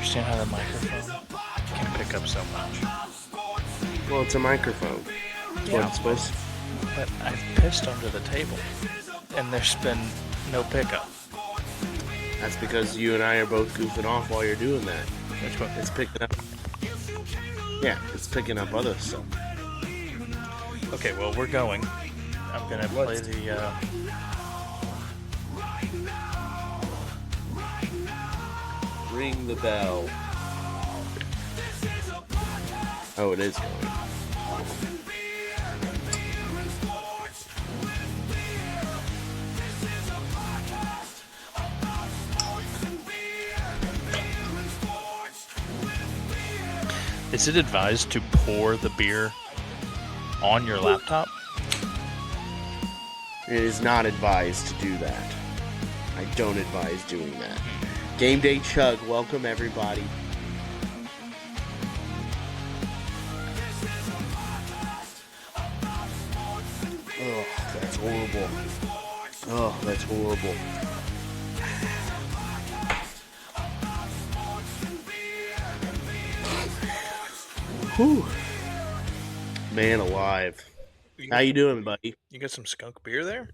understand how the microphone can pick up so much. Well, it's a microphone. That's what it's supposed to. But I've pissed under the table, and there's been no pickup. That's because you and I are both goofing off while you're doing that. Which one? It's picking up. Yeah, it's picking up other stuff. Okay, well, we're going. I'm going to play the... Ring the bell. Oh, it is going. Is it advised to pour the beer on your laptop? It is not advised to do that. I don't advise doing that. Game Day Chug, welcome everybody. Oh, that's horrible. Oh, that's horrible. Whew. Man alive. How you doing, buddy? You got some skunk beer there?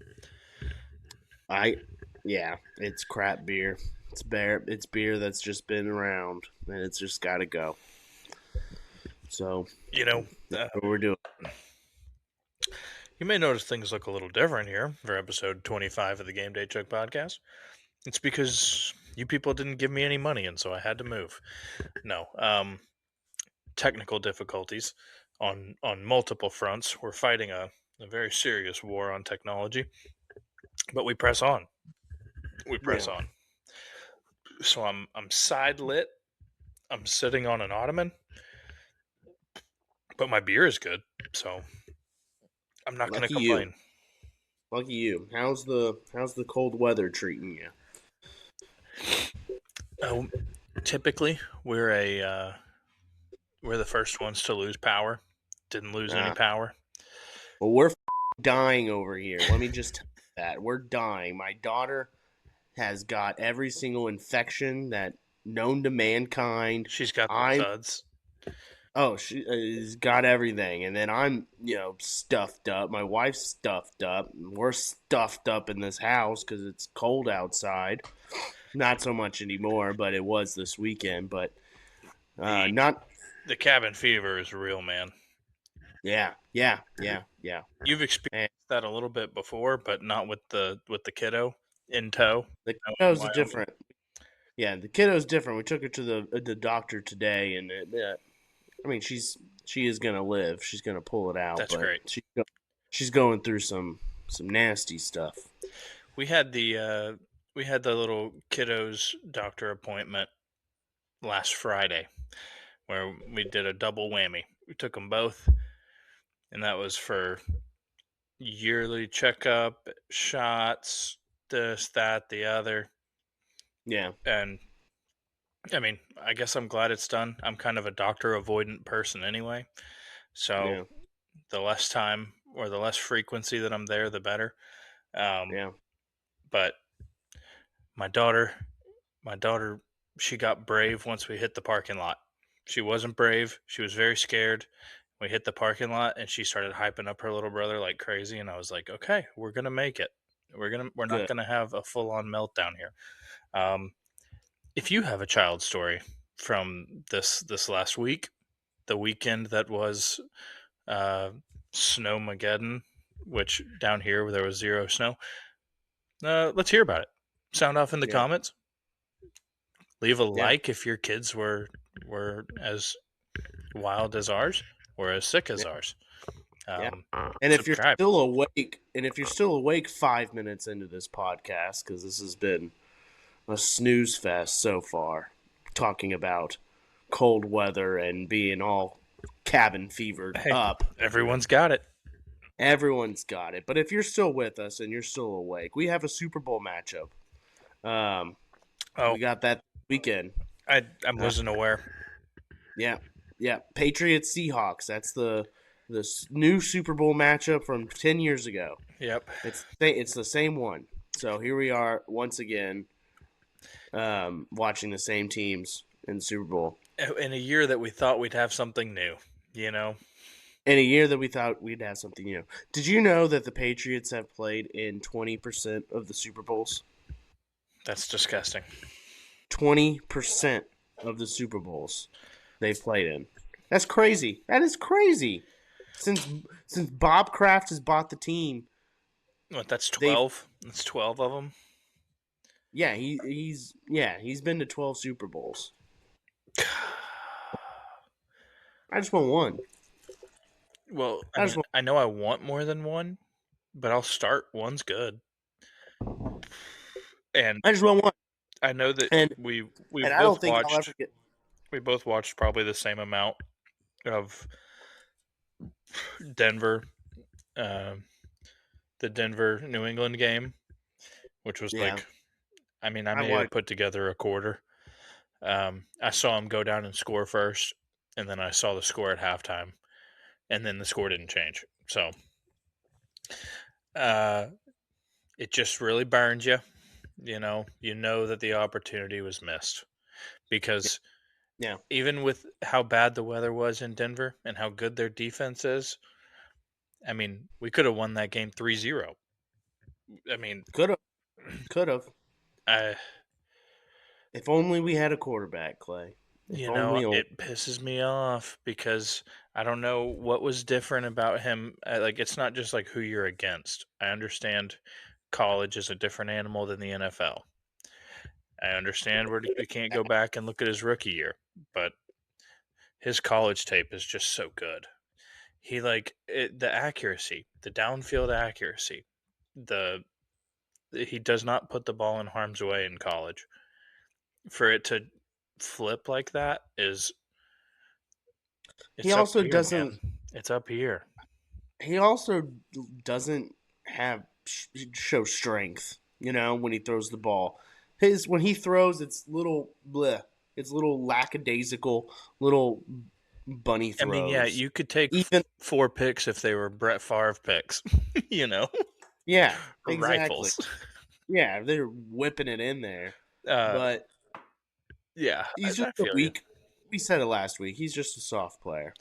Yeah, it's crap beer. It's beer that's just been around, and it's just got to go. So, that's what we're doing. You may notice things look a little different here for episode 25 of the Game Day Chug podcast. It's because you people didn't give me any money, and so I had to move. No, technical difficulties on multiple fronts. We're fighting a very serious war on technology, but we press on. We press on. So I'm side lit. I'm sitting on an ottoman, but my beer is good, so I'm not going to complain. Lucky you. How's the cold weather treating you? Typically, we're the first ones to lose power. Didn't lose any power. Well, we're dying over here. Let me just tell you that. We're dying. My daughter has got every single infection that known to mankind. She's got the thuds. Oh, she's got everything. And then I'm, stuffed up. My wife's stuffed up. We're stuffed up in this house because it's cold outside. Not so much anymore, but it was this weekend. But the cabin fever is real, man. Yeah. You've experienced that a little bit before, but not with the kiddo in tow. The kiddo's different. Yeah, the kiddo's different. We took her to the doctor today, and she is gonna live. She's gonna pull it out. That's great. She's going through some nasty stuff. We had the little kiddo's doctor appointment last Friday, where we did a double whammy. We took them both, and that was for yearly checkup, shots, this, that, the other. Yeah. And I guess I'm glad it's done. I'm kind of a doctor avoidant person anyway. So the less time or the less frequency that I'm there, the better. But my daughter, she got brave once we hit the parking lot. She wasn't brave. She was very scared. We hit the parking lot and she started hyping up her little brother like crazy. And I was like, okay, we're going to make it. We're not going to have a full on meltdown here. If you have a child story from this last week, the weekend that was Snowmageddon, which down here there was 0 snow, let's hear about it. Sound off in the comments. Leave a like if your kids were as wild as ours or as sick as ours. And if you're still awake 5 minutes into this podcast, because this has been a snooze fest so far, talking about cold weather and being all cabin fevered up. Everyone's got it. Everyone's got it. But if you're still with us and you're still awake, we have a Super Bowl matchup. We got that weekend. I wasn't aware. Yeah. Patriots Seahawks. That's the new Super Bowl matchup from 10 years ago. Yep. It's the same one. So here we are once again, watching the same teams in the Super Bowl. In a year that we thought we'd have something new, In a year that we thought we'd have something new. Did you know that the Patriots have played in 20% of the Super Bowls? That's disgusting. 20% of the Super Bowls they've played in. That's crazy. That is crazy. Since Bob Kraft has bought the team, What? That's 12. That's 12 of them. Yeah, he's been to 12 Super Bowls. I just want one. Well, I know I want more than one, but I'll start. One's good. And I just want one. I know that and we I don't think I'll ever get. We both watched probably the same amount of Denver, the Denver New England game, which was I may have put together a quarter. I saw him go down and score first, and then I saw the score at halftime, and then the score didn't change. So, it just really burns you. You know that the opportunity was missed because even with how bad the weather was in Denver and how good their defense is, I mean, we could have won that game 3-0. I mean, could have. If only we had a quarterback, Clay. It pisses me off because I don't know what was different about him. It's not just like who you're against. I understand college is a different animal than the NFL. I understand we can't go back and look at his rookie year, but his college tape is just so good. He the accuracy, the downfield accuracy, he does not put the ball in harm's way in college. For it to flip like that he also doesn't. Man. It's up here. He also doesn't show strength. When he throws the ball, when he throws, it's little bleh. It's little lackadaisical, little bunny throws. I mean, yeah, you could take 4 picks if they were Brett Favre picks. Yeah, or exactly. Rifles. Yeah, they're whipping it in there. But yeah, he's just weak. We said it last week. He's just a soft player.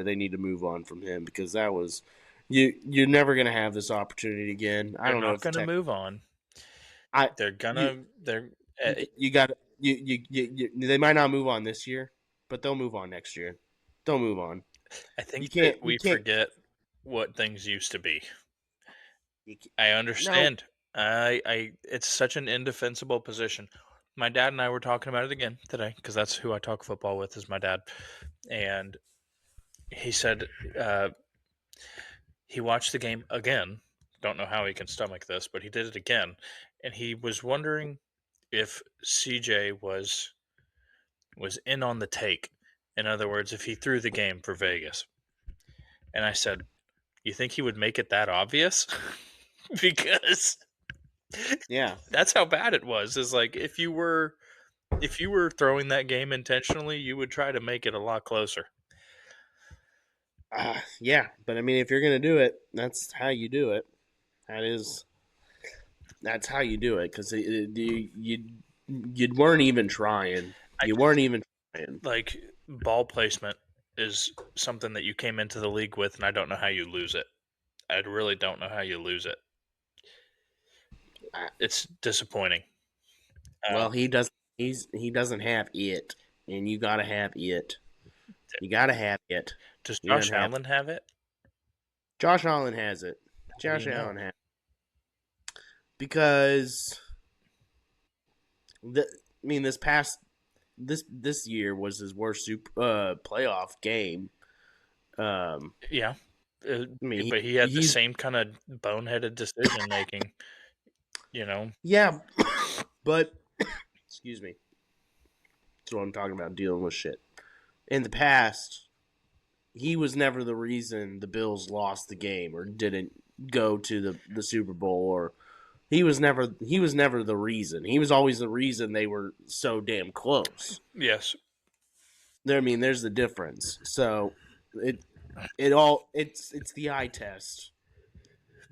They need to move on from him because that was you're never going to have this opportunity again. I don't know if they're going to move on. They're gonna. You got you. They might not move on this year, but they'll move on next year. They'll move on. I think we forget what things used to be. I understand. No. It's such an indefensible position. My dad and I were talking about it again today because that's who I talk football with is my dad, and he said he watched the game again. Don't know how he can stomach this, but he did it again, and he was wondering if CJ was in on the take. In other words, if he threw the game for Vegas. And I said, "You think he would make it that obvious?" Because that's how bad it was. Is like if you were throwing that game intentionally, you would try to make it a lot closer. Yeah, but I mean, if you're gonna do it, that's how you do it. That's how you do it because you weren't even trying. You weren't even trying. Like ball placement is something that you came into the league with, and I don't know how you lose it. I really don't know how you lose it. It's disappointing. Well, he doesn't have it, and you gotta have it. You gotta have it. Does Josh Allen have it? Josh Allen has it. Josh Allen has it. Because this year was his worst playoff game. Yeah. But he had the same kind of boneheaded decision making, Yeah, but excuse me. That's what I'm talking about, dealing with shit. In the past, he was never the reason the Bills lost the game or didn't go to the Super Bowl, or he was never the reason. He was always the reason they were so damn close. Yes. There's the difference. So it's the eye test.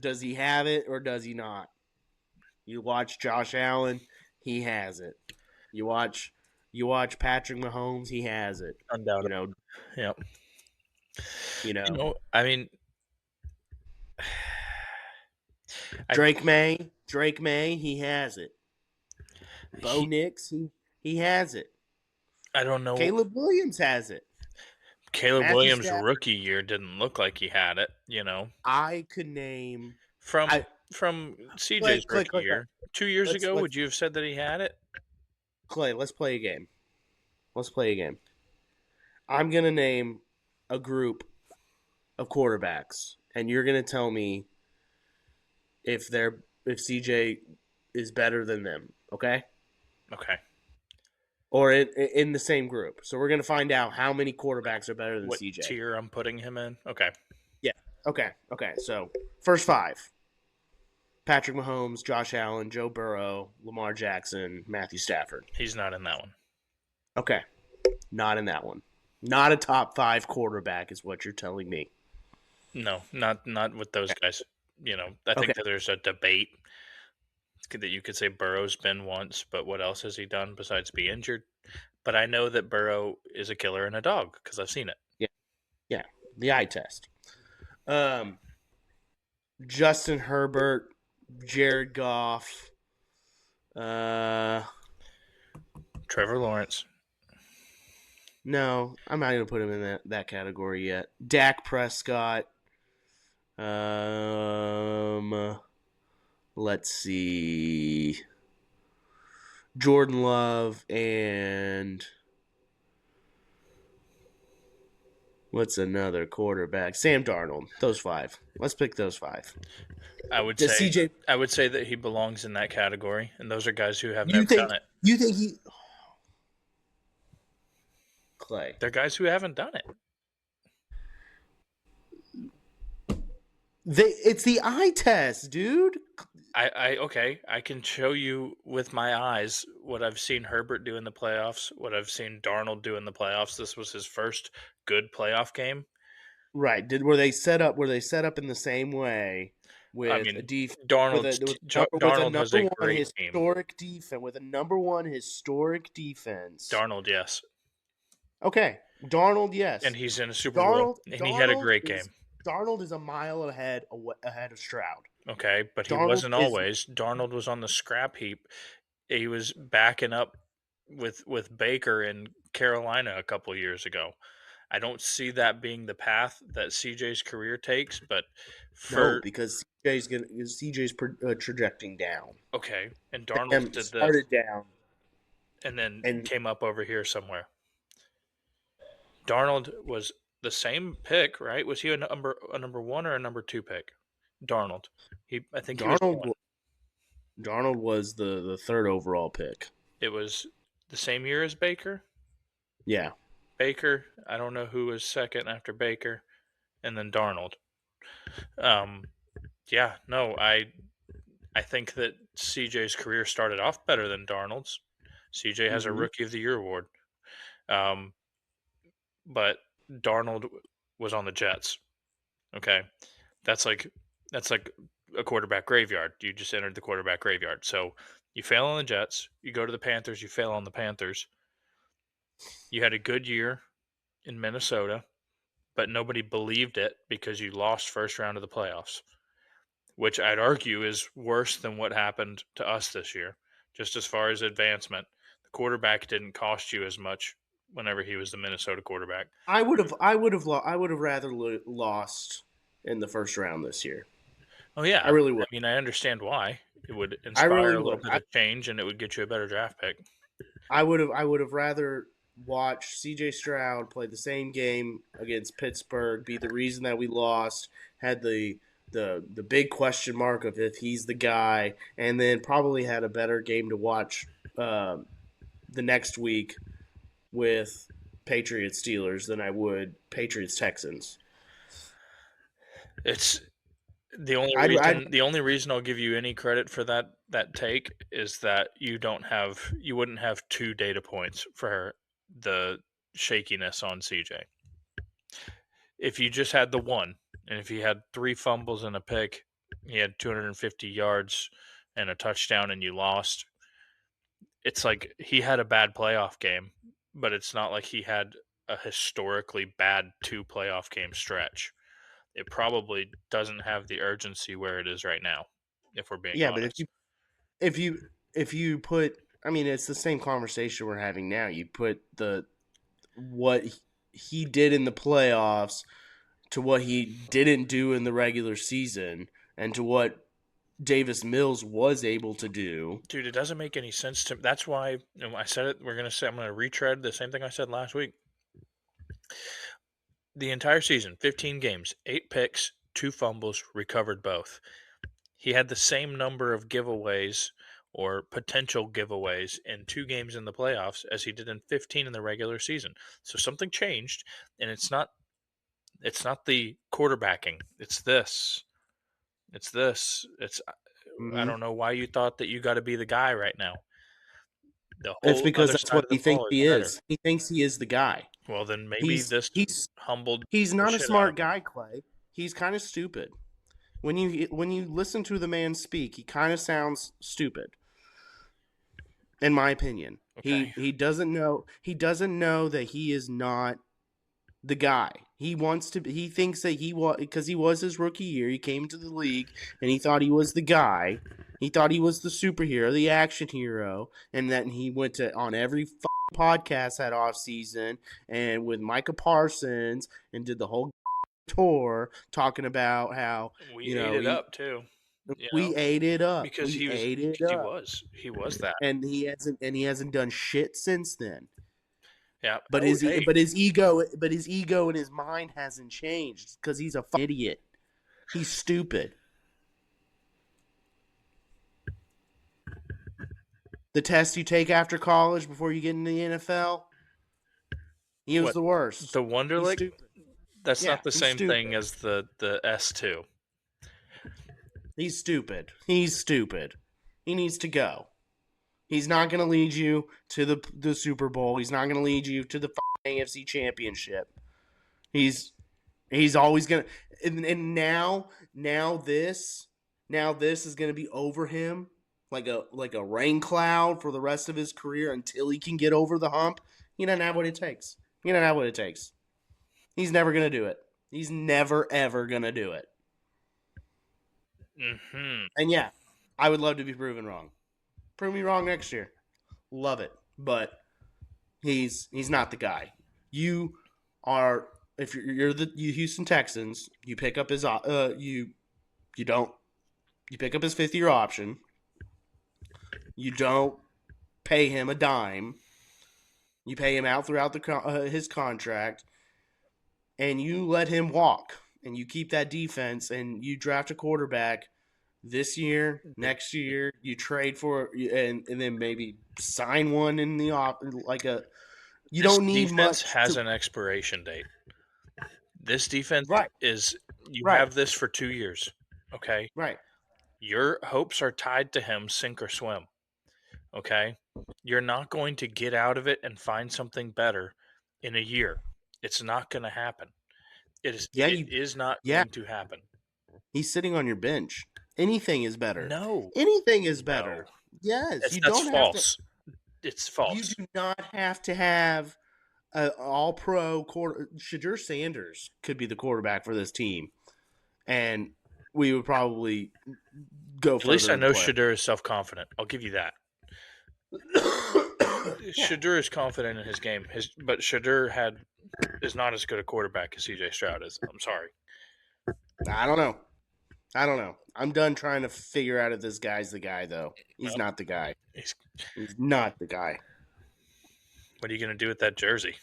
Does he have it or does he not? You watch Josh Allen, he has it. You watch You watch Patrick Mahomes, he has it. You Undoubtedly. know, Yeah. you You know, know, I mean, I Drake May, he has it. Bo he, Nix, he has it. I don't know. Caleb Williams has it. Caleb Matthew Williams' Stafford. rookie year didn't look like he had it. I could name. From I from Clay, CJ's Clay, rookie Clay, Clay. year 2 years Let's ago, let's would you have said that he had it? Clay. Let's play a game. Let's play a game. I'm gonna name a group of quarterbacks, and you're gonna tell me if CJ is better than them. Okay? Okay. Or in the same group. So we're gonna find out how many quarterbacks are better than What CJ. tier I'm putting him in? Okay. Yeah. Okay. Okay. So first five: Patrick Mahomes, Josh Allen, Joe Burrow, Lamar Jackson, Matthew Stafford. He's not in that one. Okay. Not in that one. Not a top five quarterback is what you're telling me. No, not with those guys. I Okay. think that there's a debate that you could say Burrow's been once, but what else has he done besides be injured? But I know that Burrow is a killer and a dog because I've seen it. Yeah. Yeah. The eye test. Um, Justin Herbert, Jared Goff, uh, Trevor Lawrence. no, I'm not gonna put him in that category yet. Dak Prescott. Let's see. Jordan Love and what's another quarterback? Sam Darnold. Those five. Let's pick those five. I would Does say CJ? I would say that he belongs in that category, and those are guys who have You never think? done it. You think he? Clay. They're guys who haven't done it. It's the eye test, dude. Okay, I can show you with my eyes what I've seen Herbert do in the playoffs, what I've seen Darnold do in the playoffs. This was his first good playoff game. Right. Were they set up? Were they set up in the same way I with a mean, def with a Darnold has number a one great team. historic defense with a number one historic defense? Darnold, yes, Okay, Darnold, and yes. he's in a Super Bowl, and he had a great game. Darnold is a mile ahead of Stroud. Okay, but he Darnold wasn't is always. Darnold was on the scrap heap. He was backing up with Baker in Carolina a couple of years ago. I don't see that being the path that CJ's career takes, but no for because CJ's trajecting down. okay, and Darnold Sam did this started down and then and came up over here somewhere. Darnold was the same pick, right? Was he a number one or a number two pick? Darnold. I think he was Darnold one. Darnold was the third overall pick. It was the same year as Baker. Yeah. Baker. I don't know who was second after Baker, and then Darnold. Um, yeah, no, I think that CJ's career started off better than Darnold's. CJ has a Mm-hmm. Rookie of the Year award, um, but Darnold was on the Jets. Okay, that's like a quarterback graveyard. You just entered the quarterback graveyard. So you fail on the Jets. You go to the Panthers. You fail on the Panthers. You had a good year in Minnesota, but nobody believed it because you lost first round of the playoffs, which I'd argue is worse than what happened to us this year. Just as far as advancement, the quarterback didn't cost you as much whenever he was the Minnesota quarterback. I would have rather lost in the first round this year. Oh yeah, I really I would. mean I understand why. It would I inspire really a little would. bit of change and it would get you a better draft pick. I would have rather watched CJ Stroud play the same game against Pittsburgh, be the reason that we lost, had the big question mark of if he's the guy, and then probably had a better game to watch the next week with Patriots Steelers than I would Patriots Texans. It's the only I'd reason the only reason I'll give you any credit for that take is that you wouldn't have two data points for the shakiness on CJ. If you just had the one, and if he had three fumbles and a pick, he had 250 yards and a touchdown, and you lost. it's like he had a bad playoff game, but it's not like he had a historically bad 2 playoff game stretch. It probably doesn't have the urgency where it is right now, if we're being Yeah, but honest. if you if you put, I mean, it's the same conversation we're having now. You put what he did in the playoffs to what he didn't do in the regular season, and to what Davis Mills was able to do. Dude, it doesn't make any sense to. That's why I said it. I'm gonna retread the same thing I said last week. The entire season, 15 games, 8 picks, 2 fumbles, recovered both. He had the same number of giveaways or potential giveaways in 2 games in the playoffs as he did in 15 in the regular season. So something changed, and it's not the quarterbacking. It's this. It's this. It's I Mm-hmm. don't know why you thought that you got to be the guy right now. The It's whole because other that's side what of the he thinks ball is he better. is. He thinks he is the guy. Well, then maybe He's this he's humbled he's the not a shit out of smart him. guy, Clay. He's kind of stupid. When you listen to the man speak, he kind of sounds stupid. In my opinion, Okay. he doesn't know that he is not the guy. He wants to. He thinks that he was, because he was his rookie year. He came to the league and he thought he was the guy. He thought he was the superhero, the action hero, and then he went to on every podcast that off season and with Micah Parsons and did the whole tour talking about how We ate it he up too, you know, we ate it up. because We ate it he up, was he was that. and he hasn't done shit since then. Yeah. But Oh, hey, his ego and his mind hasn't changed because he's a idiot. He's stupid. The test you take after college before you get into the NFL, he was what the worst. the He's Wonderlic? stupid. That's Yeah, not the he's same thing stupid. as the S2. He's stupid. He's stupid. He needs to go. He's not going to lead you to the Super Bowl. He's not going to lead you to the AFC Championship. He's always going to, and now this is going to be over him like a rain cloud for the rest of his career until he can get over the hump. He doesn't have what it takes. He doesn't have what it takes. He's never going to do it. He's never ever going to do it. Mm-hmm. And yeah, I would love to be proven wrong. Prove me wrong next year. Love it. But he's not the guy. You are, if you're the Houston Texans, you pick up his you pick up his 5th-year option. You don't pay him a dime. You pay him out throughout his contract, and you let him walk, and you keep that defense, and you draft a quarterback this year, next year. You trade for, and then maybe sign one in the You This don't need defense much has to, an expiration date. This defense right, is you right, have this for 2 years. Okay? right. Your hopes are tied to him sink or swim. Okay? You're not going to get out of it and find something better in a year. It's not going to happen. Yeah, It is not yeah. going to happen. He's sitting on your bench. Anything is better. No. Anything is No. better. Yes, you That's don't have to. false. It's You false. do not have to have an all-pro quarter. Shadur Sanders could be the quarterback for this team, and we would probably go At least further I in the know play. Shadur is self-confident. I'll give you that. Yeah. Shadur is confident in his game. But Shadur is not as good a quarterback as CJ Stroud is. I'm sorry. I don't know. I'm done trying to figure out if this guy's the guy, though. He's Well, not the guy. he's, He's not the guy. what are you going to do with that jersey?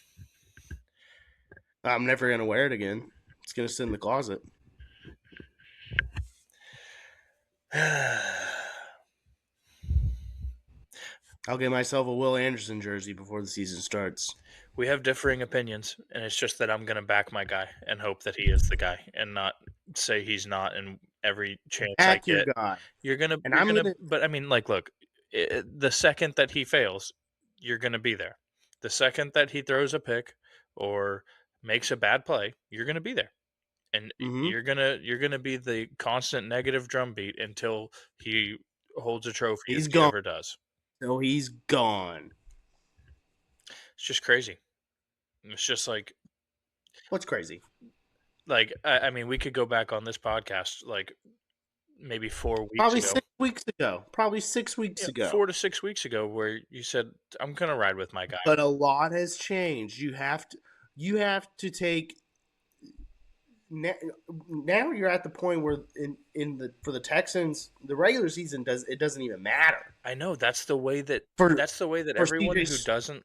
I'm never gonna wear it again. It's gonna sit in the closet. I'll get myself a Will Anderson jersey before the season starts. We have differing opinions, and it's just that I'm going to back my guy and hope that he is the guy, and not say he's not. In every chance I Back your get, guy. you're gonna, And you're I'm gonna. gonna. But I mean, like, look, the second that he fails, you're gonna be there. The second that he throws a pick or makes a bad play, you're gonna be there, and Mm-hmm. you're gonna be the constant negative drumbeat until he holds a trophy if He's he gone. ever does. So he's gone. It's just crazy. It's just like What's crazy? I mean, we could go back on this podcast like maybe 4 weeks Probably ago. 6 weeks ago. Probably 6 weeks Yeah, ago. 4 to 6 weeks ago, where you said, "I'm gonna ride with my guy." But a lot has changed. You have to take now you're at the point where in the for the Texans, the regular season doesn't even matter. I know that's the way that For that's the way that for everyone CJ who doesn't,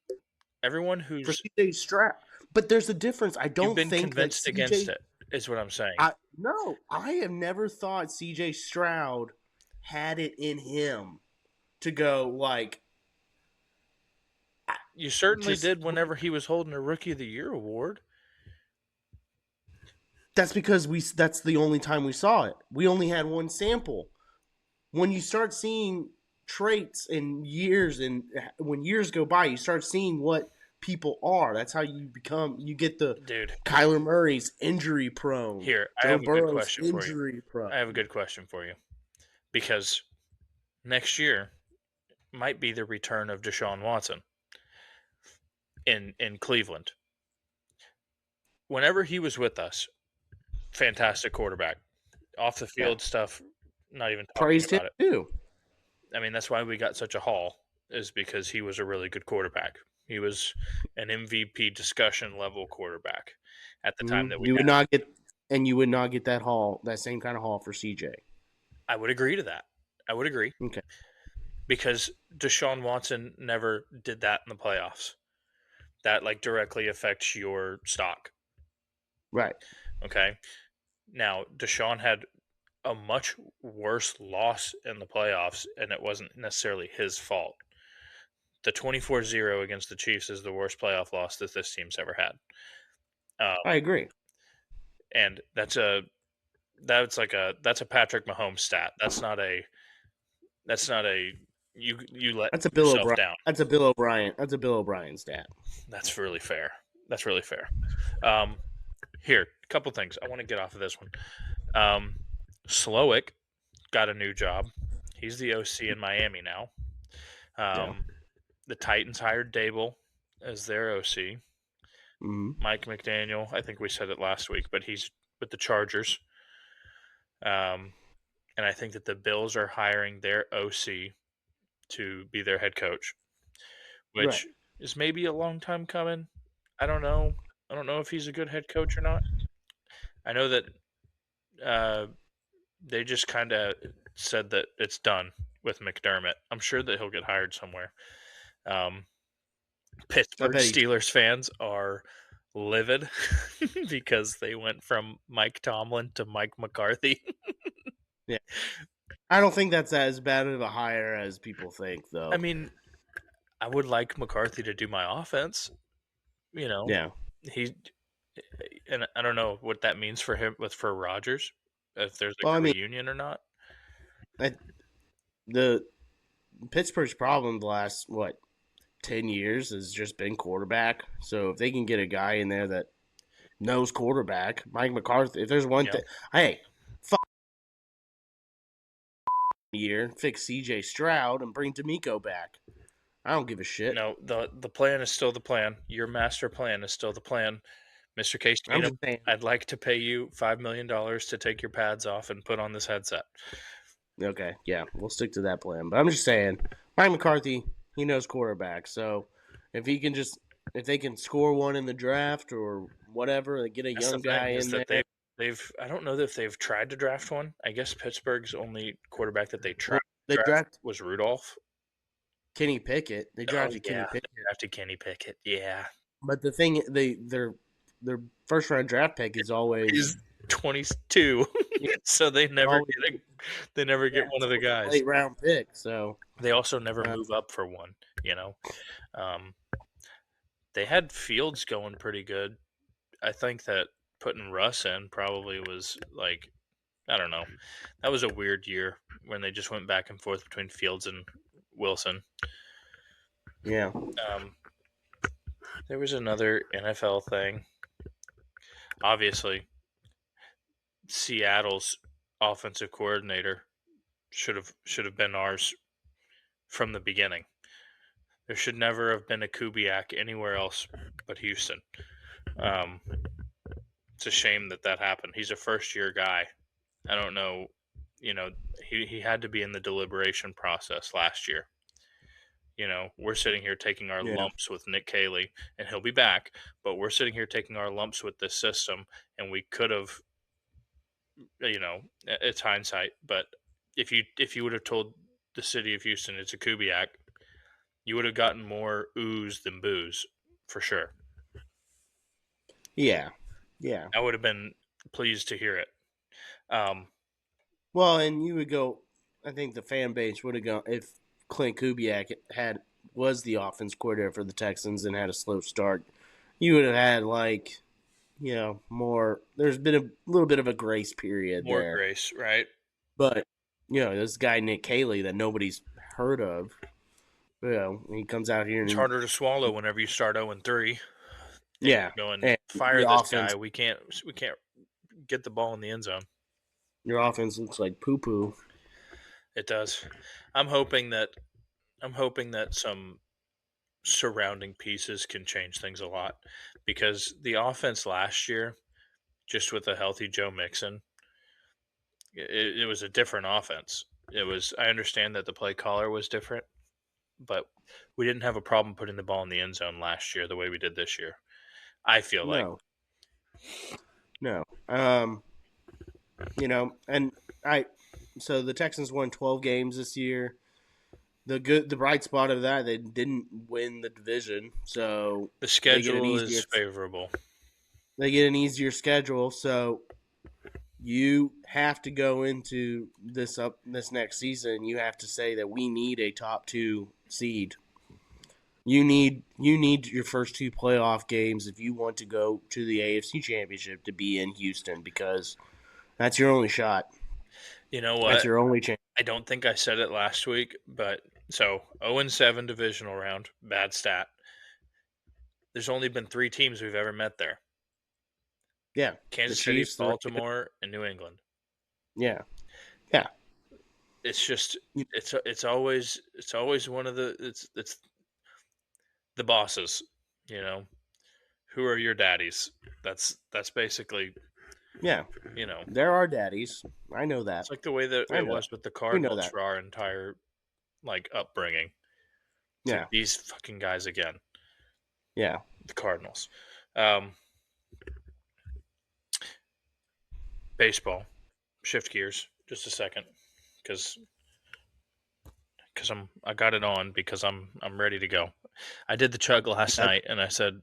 everyone for who's CJ Stroud. But there's a difference. I you've don't been think that convinced against CJ it, is what I'm saying. I have never thought CJ Stroud had it in him to go like You certainly just did whenever he was holding a Rookie of the Year award. that's because that's the only time we saw it. We only had one sample. When you start seeing traits in years and when years go by, you start seeing what people are. That's how you get the Dude, Kyler Murray's injury prone. here, I Joe have a good Burrow's question for you. injury prone. I have a good question for you. Because next year might be the return of Deshaun Watson in Cleveland. Whenever he was with us, fantastic quarterback. Off the field stuff, not even talking Praised him about it. too. I mean, that's why we got such a haul, is because he was a really good quarterback. He was an MVP discussion level quarterback at the time that we You would had. not get, and you would not get that same kind of haul for CJ. I would agree to that. I would agree. Okay. Because Deshaun Watson never did that in the playoffs. That like directly affects your stock. Right. Okay. Now, Deshaun had a much worse loss in the playoffs, and it wasn't necessarily his fault. The 24-0 against the Chiefs is the worst playoff loss that this team's ever had. I agree. And that's a Patrick Mahomes stat. That's not a you let That's a Bill yourself O'Brien. down. That's a Bill O'Brien. That's a Bill O'Brien stat. That's really fair. That's really fair. Here, a couple things. I want to get off of this one. Slowick got a new job. He's the OC in Miami now. Yeah. The Titans hired Dable as their OC. Mike McDaniel, I think we said it last week, but he's with the Chargers. And I think that the Bills are hiring their OC to be their head coach, which is maybe a long time coming. I don't know. I don't know if he's a good head coach or not. I know that they just kind of said that it's done with McDermott. I'm sure that he'll get hired somewhere. Pittsburgh Steelers fans are livid because they went from Mike Tomlin to Mike McCarthy. Yeah. I don't think that's as bad of a hire as people think, though. I mean, I would like McCarthy to do my offense. Yeah. And I don't know what that means for him for Rodgers, if there's a reunion or not. The Pittsburgh's problem the last 10 years has just been quarterback. So if they can get a guy in there that knows quarterback, Mike McCarthy, if there's one thing, hey, year, fix CJ Stroud and bring D'Amico back. I don't give a shit. No, the plan is still the plan. Your master plan is still the plan. Mr. Case Keenum, I'd like to pay you $5 million to take your pads off and put on this headset. Okay, yeah, we'll stick to that plan. But I'm just saying, Mike McCarthy, he knows quarterback. So if they can score one in the draft or whatever, they get a young guy in there. I don't know if they've tried to draft one. I guess Pittsburgh's only quarterback that they tried to draft was Rudolph. Kenny Pickett. They drafted Kenny Pickett. They drafted Kenny Pickett. Yeah. But the thing, their first round draft pick is always 22. So they never get one of the guys. Late round pick. So they also never move up for one. They had Fields going pretty good. I think that putting Russ in probably was like, I don't know. That was a weird year when they just went back and forth between Fields and Wilson. Yeah. There was another NFL thing. Obviously, Seattle's offensive coordinator should have been ours from the beginning. There should never have been a Kubiak anywhere else but Houston. Um, it's a shame that happened. He's a first-year guy. I don't know. He had to be in the deliberation process last year. We're sitting here taking our Yeah. lumps with Nick Caley, and he'll be back, but we're sitting here taking our lumps with this system, and we could have, it's hindsight, but if you would have told the city of Houston it's a Kubiak, you would have gotten more oohs than boos, for sure. Yeah. Yeah. I would have been pleased to hear it. Well, and you would go. I think the fan base would have gone if Clint Kubiak was the offense coordinator for the Texans and had a slow start. You would have had more. There's been a little bit of a grace period More there, grace, right? but this guy Nick Caley that nobody's heard of. He comes out here and It's harder to swallow whenever you start 0-3. yeah, Going, and fire the this offense. guy. We can't get the ball in the end zone. Your offense looks like poo poo. It does. I'm hoping that some surrounding pieces can change things a lot, because the offense last year, just with a healthy Joe Mixon, it was a different offense. I understand that the play caller was different, but we didn't have a problem putting the ball in the end zone last year the way we did this year. I feel like. No. And so the Texans won 12 games this year. The bright spot of that, they didn't win the division, so the schedule is favorable. They get an easier schedule, so you have to go into this next season. You have to say that we need a top 2 seed. You need your first 2 playoff games if you want to go to the AFC Championship to be in Houston, because that's your only shot. You know what? That's your only chance. I don't think I said it last week, but so 0-7 divisional round, bad stat. There's only been 3 teams we've ever met there. Yeah, Kansas City, Baltimore, and New England. Yeah. It's just it's always one of it's the bosses. Who are your daddies? That's basically. Yeah. There are daddies. I know that. It's like the way that it was with the Cardinals for our entire upbringing. Yeah. These fucking guys again. Yeah. The Cardinals. Baseball. Shift gears just a second, because I got it on because I'm ready to go. I did the chug last night, and I said,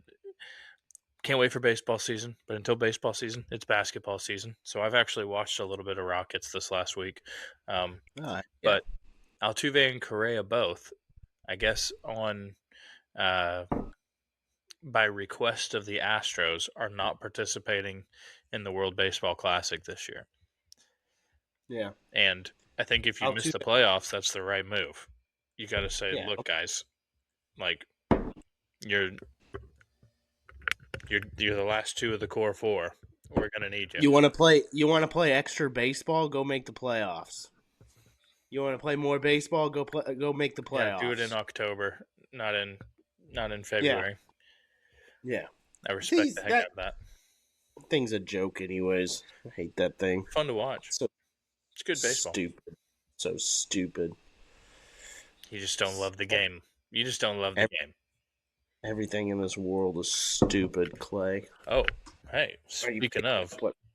can't wait for baseball season. But until baseball season, it's basketball season. So I've actually watched a little bit of Rockets this last week. But Altuve and Correa both, I guess, on by request of the Astros, are not participating in the World Baseball Classic this year. Yeah. And I think if you miss the playoffs, that's the right move. You got to say, look, guys, you're the last 2 of the core 4. We're gonna need you. You want to play extra baseball? Go make the playoffs. You want to play more baseball? Go make the playoffs. Yeah, do it in October, not in February. Yeah. I respect the heck out of that. Thing's a joke, anyways. I hate that thing. Fun to watch. It's good baseball. Stupid. So stupid. You just don't love the game. You just don't love the game. Everything in this world is stupid, Clay. Oh, hey, speaking of,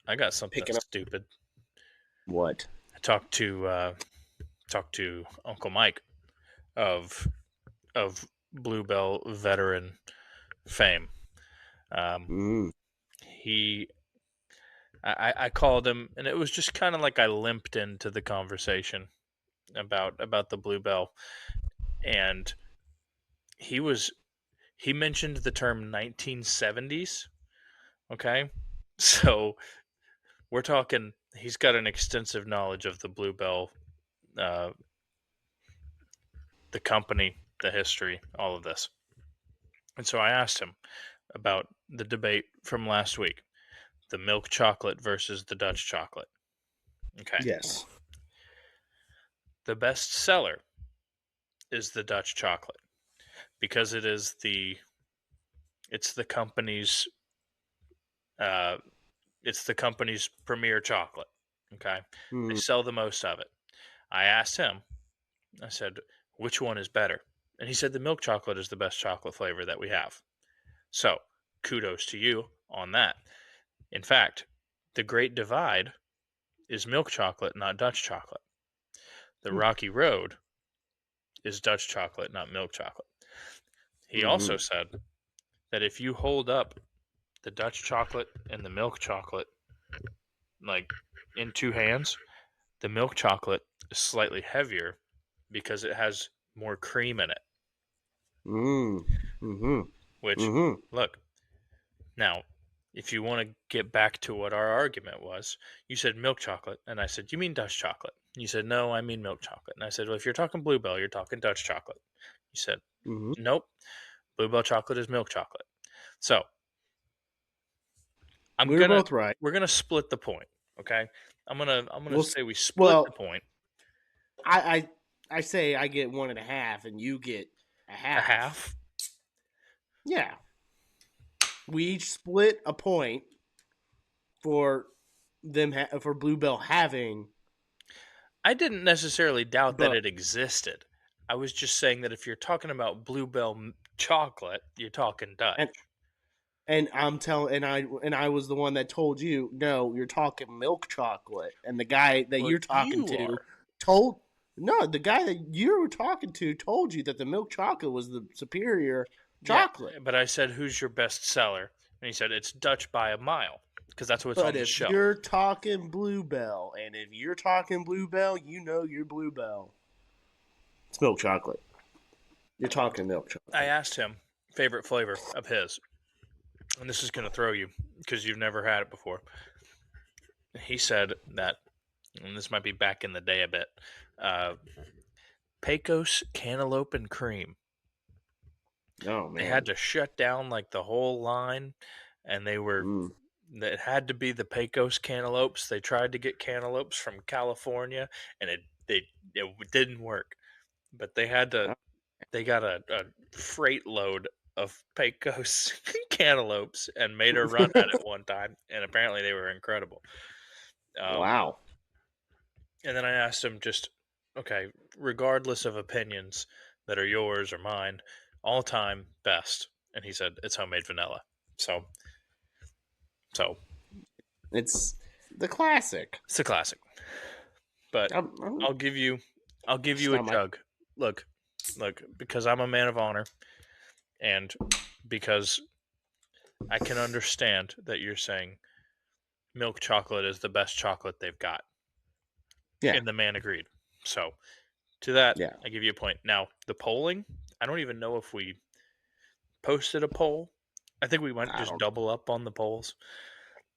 I got something stupid. What? I talked to Uncle Mike of Bluebell veteran fame. I called him, and it was just kind of like I limped into the conversation about the Bluebell, and he mentioned the term 1970s. Okay, so we're talking. He's got an extensive knowledge of the Bluebell, the company, the history, all of this. And so I asked him about the debate from last week, the milk chocolate versus the Dutch chocolate. Okay. Yes. The best seller is the Dutch chocolate. because it's the company's uh, it's the company's premier chocolate. Okay, they Mm, sell the most of it. I asked him. I said, "Which one is better?" And he said the milk chocolate is the best chocolate flavor that we have. So, kudos to you on that. In fact, the Great Divide is milk chocolate, not Dutch chocolate. The mm, Rocky Road is Dutch chocolate, not milk chocolate. He also mm, said that if you hold up the Dutch chocolate and the milk chocolate like in two hands, the milk chocolate is slightly heavier because it has more cream in it. mm, mm, Which, mm, look, now, if you want to get back to what our argument was, you said milk chocolate, and I said, "You mean Dutch chocolate?" You said, "No, I mean milk chocolate." And I said, "Well, if you're talking Bluebell, you're talking Dutch chocolate." You said, mm. "Nope, Bluebell chocolate is milk chocolate." So I'm We were gonna both right. we're gonna split the point. Okay, I'm gonna We'll, say we split the well, point. I, I say I get 1.5 and you get a A half. half. Yeah. We each split a point for for Bluebell having, I didn't necessarily doubt that but it existed. I was just saying that if you're talking about Bluebell chocolate, you're talking Dutch. and I'm telling and I was the one that told you no, you're talking milk chocolate, and the guy that Well, you're talking you to are. told no, the guy that you were talking to told you that the milk chocolate was the superior Yeah, chocolate. but I said, "Who's your best seller?" And he said, "It's Dutch by a mile," because that's what's But on the if shelf. you're talking Bluebell, and if you're talking Bluebell, you know you're Bluebell. It's milk chocolate. You're talking milk I chocolate. asked him favorite flavor of his, and this is going to throw you because you've never had it before. He said that, and this might be back in the day a bit, uh, Pecos cantaloupe and cream. Oh They had man. to shut down like the whole line, and Mm. it had to be the Pecos cantaloupes. They tried to get cantaloupes from California, and it didn't work. But they got a freight load of Pecos cantaloupes and made a run at it one time, and apparently they were incredible. Um, Wow. and then I asked him just, okay, regardless of opinions that are yours or mine, all time best, and he said it's homemade vanilla. So, so It's the classic. it's a classic. But I'm I'll give you, I'll give it's you a not my chug. Look, look, because I'm a man of honor, and because I can understand that you're saying milk chocolate is the best chocolate they've got. yeah, And the man agreed. So, to that, yeah. I give you a point. Now, the polling, I don't even know if we posted a poll. I think we might I just don't double up on the polls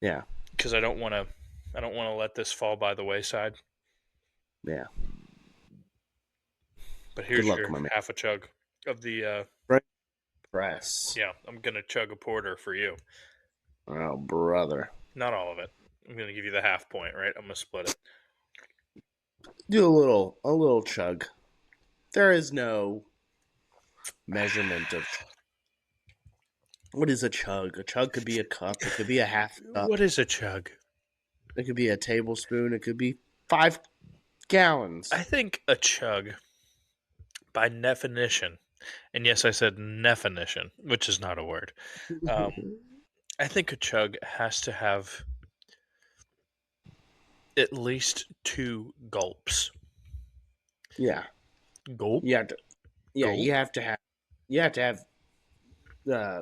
yeah, because I don't want to let this fall by the wayside. yeah. But Good here's luck, your my man. half a chug of the Right press. yeah, I'm going to chug a porter for you. Oh brother. Not all of it. I'm going to give you the half point, right? I'm going to split it. Do a little chug. There is no measurement of what is a chug? A chug could be a cup, it could be a half What cup, is a chug? it could be a tablespoon, it could be 5 gallons. I think a chug, by definition, and yes, I said Nefinition, which is not a word. I think a chug has to have at least two gulps. Yeah. Gulp, You have to yeah, gulp. you have to have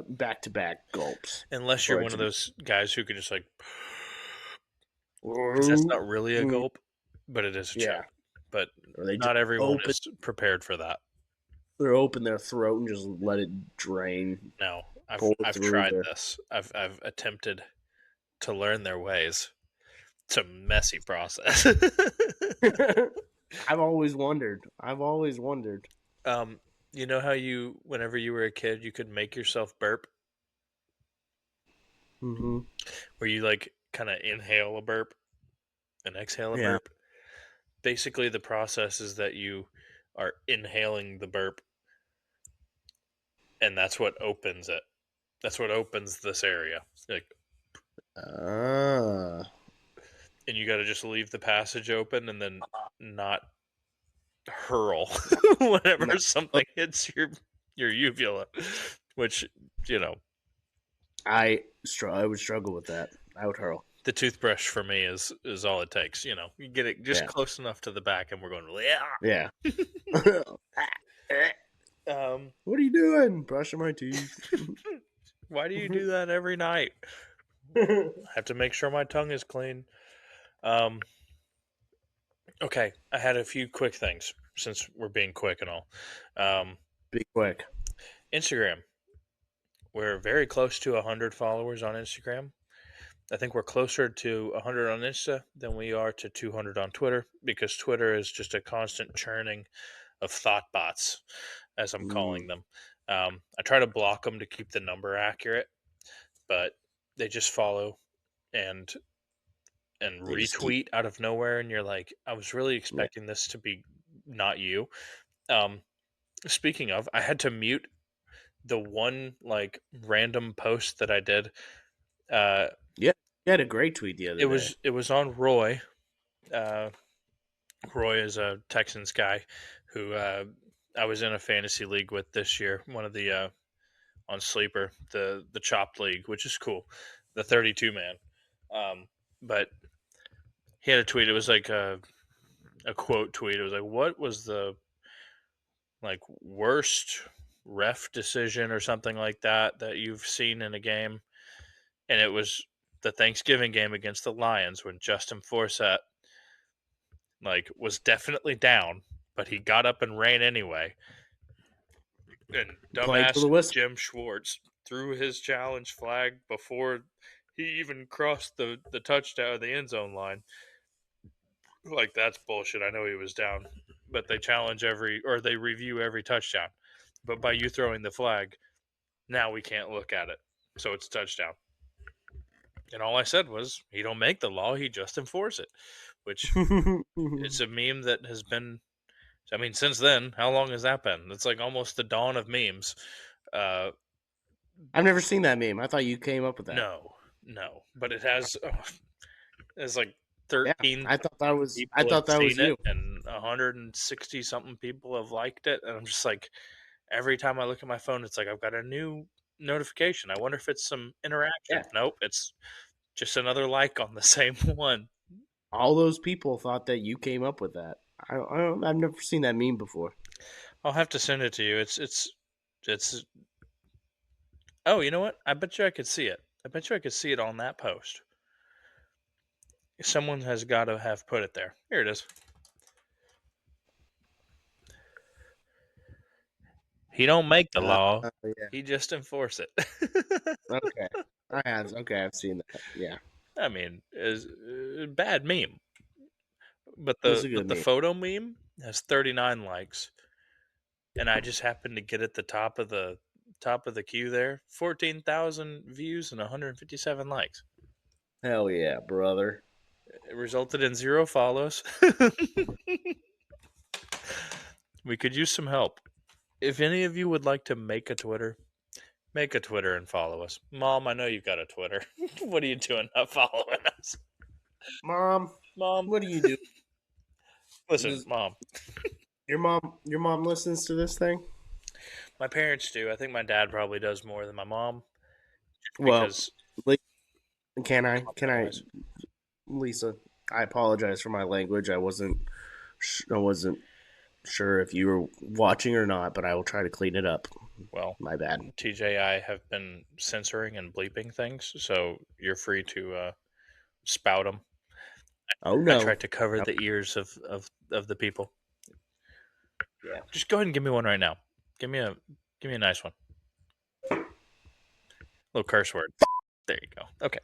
back to back gulps Unless you're for it one to of be those guys who can just like, because that's not really a gulp, but it is a chug. yeah. But Or they just not everyone open is prepared for that. their throat and just let it drain, No, pour I've through tried their this. I've attempted to learn their ways. It's a messy process. I've always wondered. I've always wondered. um, you know how whenever you were a kid, you could make yourself burp, Hmm. where you like kind of inhale a burp and exhale a Yeah. burp. Basically, the process is that you are inhaling the burp and that's what opens it. That's what opens this area. Like, Ah. and you got to just leave the passage open and then not hurl whenever No. something hits your uvula, which you know I would struggle with that. I would hurl. the toothbrush for me is all it takes. You get it just Yeah. close enough to the back, and we're going. Yeah. Yeah. um, What are you doing? Brushing my teeth. why do you do that every night? I have to make sure my tongue is clean. Um, okay, I had a few quick things since we're being quick and all. Be quick. Instagram. We're very close to 100 followers on Instagram. I think we're closer to 100 on Insta than we are to 200 on Twitter because Twitter is just a constant churning of thought bots, as I'm calling them. I try to block them to keep the number accurate, but they just follow and They just keep. retweet out of nowhere, and you're like, I was really Yeah. expecting this to be not you. Um, Speaking of, I had to mute the one like random post that I did. Uh, Yeah. You had a great tweet the other day. it was on Roy. Uh, Roy is a Texans guy who I was in a fantasy league with this year. One of the on Sleeper, the Chopped League, which is cool, the 32 man. But he had a tweet. It was like a quote tweet. It was like, "What was the like worst ref decision or something like that you've seen in a game?" And it was the Thanksgiving game against the Lions when Justin Forsett like was definitely down, but he got up and ran anyway. And Playing to dumbass the whistle. Jim Schwartz threw his challenge flag before he even crossed the touchdown, the end zone line. Like, that's bullshit. I know he was down, but they challenge they review every touchdown. But by you throwing the flag, now we can't look at it, so it's touchdown. And all I said was, he don't make the law, he just enforce it, which it's a meme that has been. I mean, since then, how long has that been? It's like almost the dawn of memes. Uh, I've never seen that meme. I thought you came up with that. no, but it has. There's like Yeah, 13 I people have thought that was seen it, you. and 160 something people have liked it, and I'm just like, every time I look at my phone, it's like I've got a new notification. I wonder if it's some interaction. Yeah. Nope, it's just another like on the same one. All those people thought that you came up with that. I've never seen that meme before. I'll have to send it to you. It's. Oh, you know what? I bet you I could see it. I bet you I could see it on that post. Someone has got to have put it there. Here it is. He don't make the law. Yeah. He just enforce it. Okay. I've seen that. Yeah. I mean, is bad meme, but It was a good the meme. photo meme has 39 likes, and I just happened to get at the top of the queue there. 14,000 views and 157 likes. Hell yeah, brother. It resulted in 0 follows. We could use some help. If any of you would like to make a Twitter and follow us. Mom, I know you've got a Twitter. What are you doing not following us? Mom, Mom, what do you do? listen, Mom. Your mom listens to this thing? My parents do. I think my dad probably does more than my mom. Well, Because can I, Lisa? I apologize for my language. I wasn't sure if you were watching or not, but I will try to clean it up. well, My bad. TJI have been censoring and bleeping things, so you're free to spout them. Oh I no. tried to cover the ears of the people. Yeah. Just go ahead and give me one right now. Give me a nice one. Little curse word. There you go. Okay.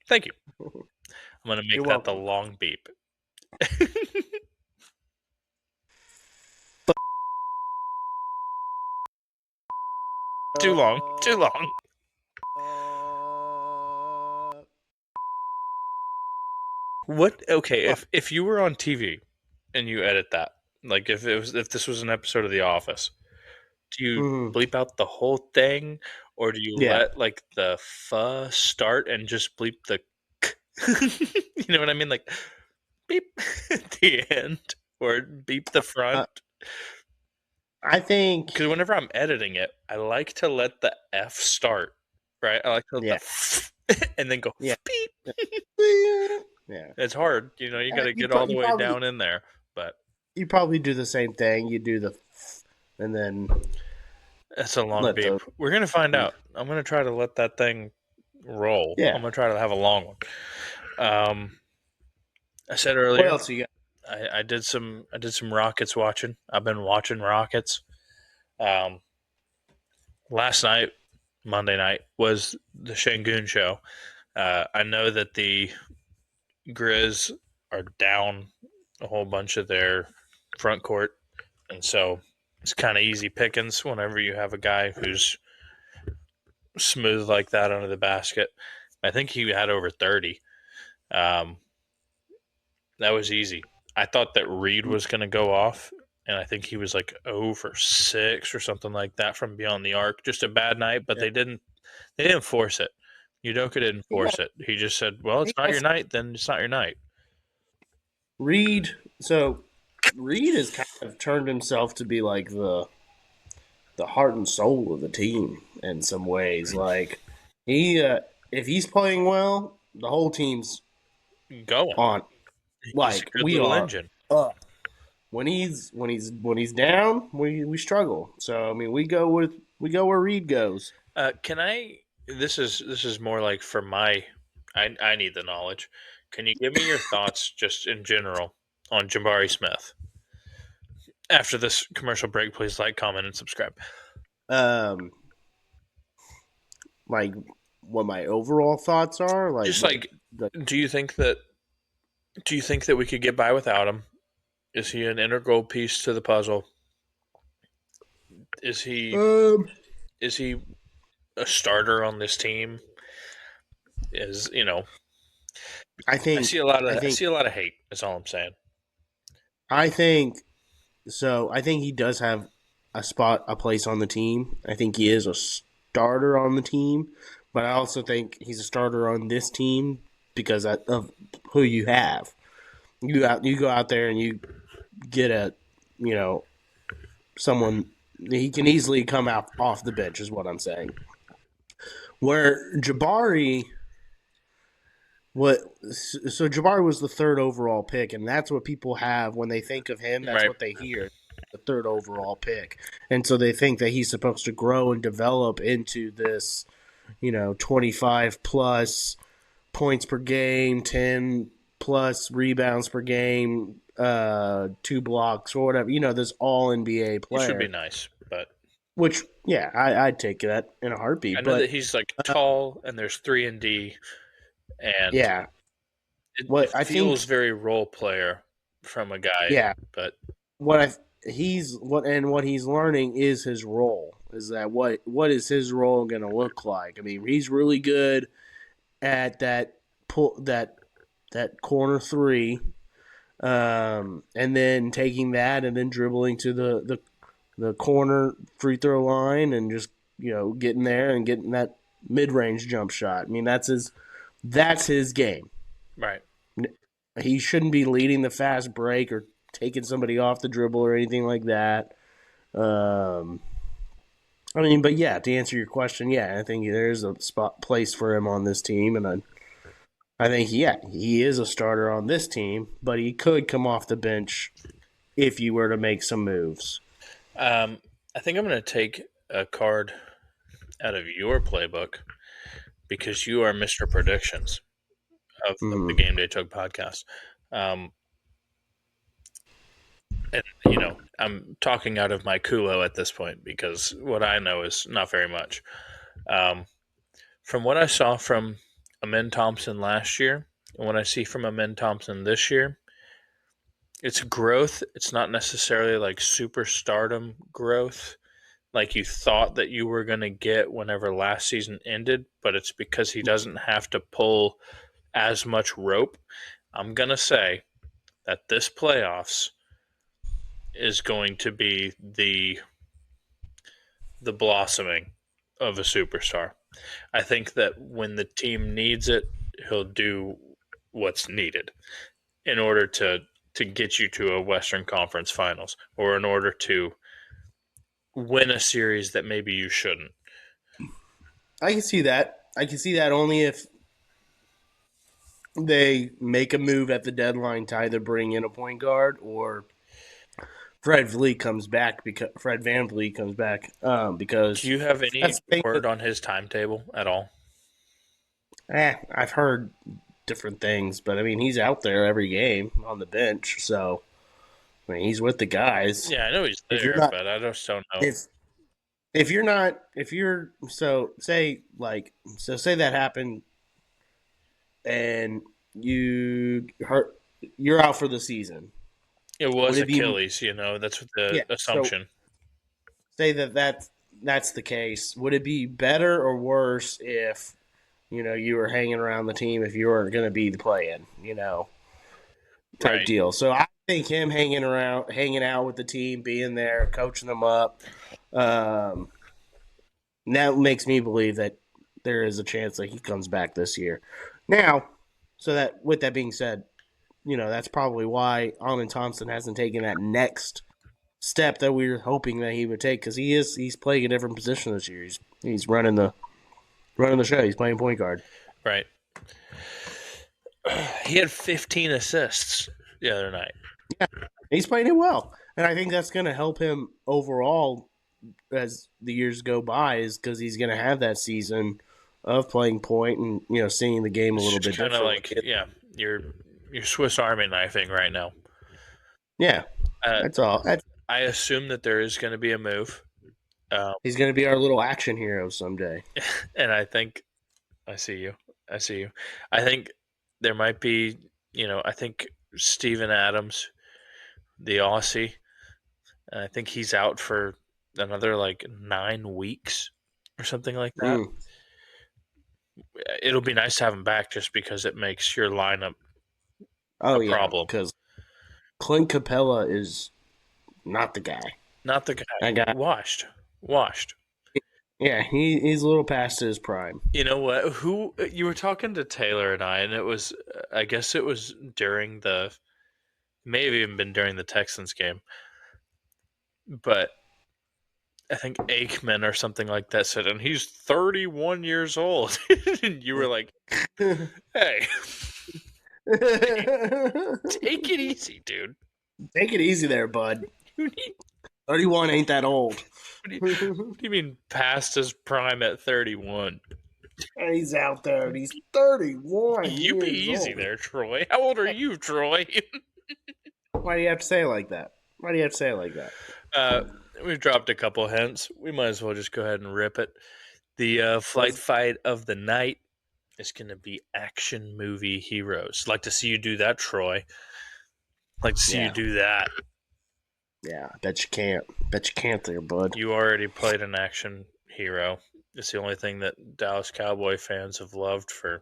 Thank you. I'm gonna make You're that the welcome. long beep. Too long. Too long. What? Okay, if you were on TV and you edit that, like if this was an episode of The Office, Do you bleep out the whole thing, or do you let like the start and just bleep the k? You know what I mean? Like beep at the end, or beep the front. I think Because whenever I'm editing it, I like to let the F start, right? I like to let the and then go beep. Yeah, It's hard, you got to get all the way down in there, but you probably do the same thing. You do the and then it's a long beep. We're gonna find out. I'm gonna try to let that thing roll. Yeah, I'm gonna try to have a long one. I said earlier. What else you got? I did some Rockets watching. I've been watching Rockets. Last night, Monday night, was the Shangoon show. I know that the Grizz are down a whole bunch of their front court, and so it's kind of easy pickings whenever you have a guy who's smooth like that under the basket. I think he had over 30. That was easy. I thought that Reed was going to go off, and I think he was like 0 for 6 or something like that from beyond the arc. Just a bad night, but they didn't force it. Udoka didn't force it. He just said, "Well, it's not your night, then it's not your night." Reed has kind of turned himself to be like the heart and soul of the team in some ways. Like if he's playing well, the whole team's going on. Like we are engine. Up. When he's down, we struggle. So I mean, we go where Reed goes. Can I? This is more like for my. I need the knowledge. Can you give me your thoughts, just in general, on Jabari Smith? After this commercial break, please like, comment, and subscribe. Like what my overall thoughts are. Like, just like, do you think that we could get by without him? Is he an integral piece to the puzzle? Is he a starter on this team? I see a lot of hate. That's all I'm saying. I think so. I think he does have a place on the team. I think he is a starter on the team, but I also think he's a starter on this team because of who you have. You go out there and you get someone. He can easily come out off the bench, is what I'm saying. Where Jabari, Jabari was the 3rd overall pick, and that's what people have when they think of him. That's what they hear, the 3rd overall pick, and so they think that he's supposed to grow and develop into this, 25 plus points per game, 10 plus rebounds per game, 2 blocks or whatever. This all NBA player. He should be nice, but I'd take that in a heartbeat. I know that he's like tall, and there's 3-and-D, and it feels very role player from a guy. Yeah, but what he's learning is his role. Is that what is his role going to look like? I mean, he's really good at that corner 3, and then taking that and then dribbling to the corner free throw line and just getting there and getting that mid range jump shot. I mean, that's his game. Right. He shouldn't be leading the fast break or taking somebody off the dribble or anything like that. I mean, but yeah, to answer your question, I think there's a place for him on this team, and I think he is a starter on this team, but he could come off the bench if you were to make some moves. I think I'm going to take a card out of your playbook because you are Mr. Predictions of the Game Day Chug podcast. And, I'm talking out of my culo at this point because what I know is not very much. From what I saw from Amen Thompson last year and what I see from Amen Thompson this year, it's growth. It's not necessarily like superstardom growth like you thought that you were going to get whenever last season ended, but it's because he doesn't have to pull as much rope. I'm going to say that this playoffs is going to be the the blossoming of a superstar. I think that when the team needs it, he'll do what's needed in order to get you to a Western Conference Finals or in order to win a series that maybe you shouldn't. I can see that. I can see that only if they make a move at the deadline to either bring in a point guard or Fred VanVleet comes back because Do you have any that's the thing word with, on his timetable at all? I've heard different things, but I mean he's out there every game on the bench, so I mean he's with the guys. Yeah, I know he's If you're there, not but I just don't know. if you're not if you're so say like so say that happened and you're out for the season. It Would was it be Achilles, that's the yeah? So assumption. say that's the case. Would it be better or worse if you were hanging around the team if you were going to be the play-in, type Right. deal? So I think him hanging out with the team, being there, coaching them up, um, that makes me believe that there is a chance that he comes back this year. Now, so that with that being said, that's probably why Almond Thompson hasn't taken that next step that we were hoping that he would take because he's playing a different position this year. He's running the show. He's playing point guard. Right. He had 15 assists the other night. Yeah, he's playing it well, and I think that's going to help him overall as the years go by, is because he's going to have that season of playing point and seeing the game a little bit Kind of different. like you're Swiss Army knifing right now. Yeah, Uh, that's all. I assume that there is going to be a move. He's going to be our little action hero someday. And I think I see you. I think there might be, I think Steven Adams, the Aussie, I think he's out for another like 9 weeks or something like that. It'll be nice to have him back just because it makes your lineup a problem. Because Clint Capella is not the guy. Not the guy. That guy. Washed. Yeah, he's a little past his prime. You know what? Who you were talking to Taylor and I, and it was, I guess it was during may have even been during the Texans game, but I think Aikman or something like that said, and he's 31 years old, and you were like, "Hey, take it easy, dude. Take it easy there, bud. You need 31 ain't that old." What do you mean past his prime at 31? And he's out there, and he's 31. You be easy old. there, Troy. How old are you, Troy? Why do you have to say it like that? We've dropped a couple hints. We might as well just go ahead and rip it. The flight fight of the night is going to be action movie heroes. Like to see you do that, Troy. Like to see you do that. Yeah, I bet you can't. Bet you can't there, bud. You already played an action hero. It's the only thing that Dallas Cowboy fans have loved for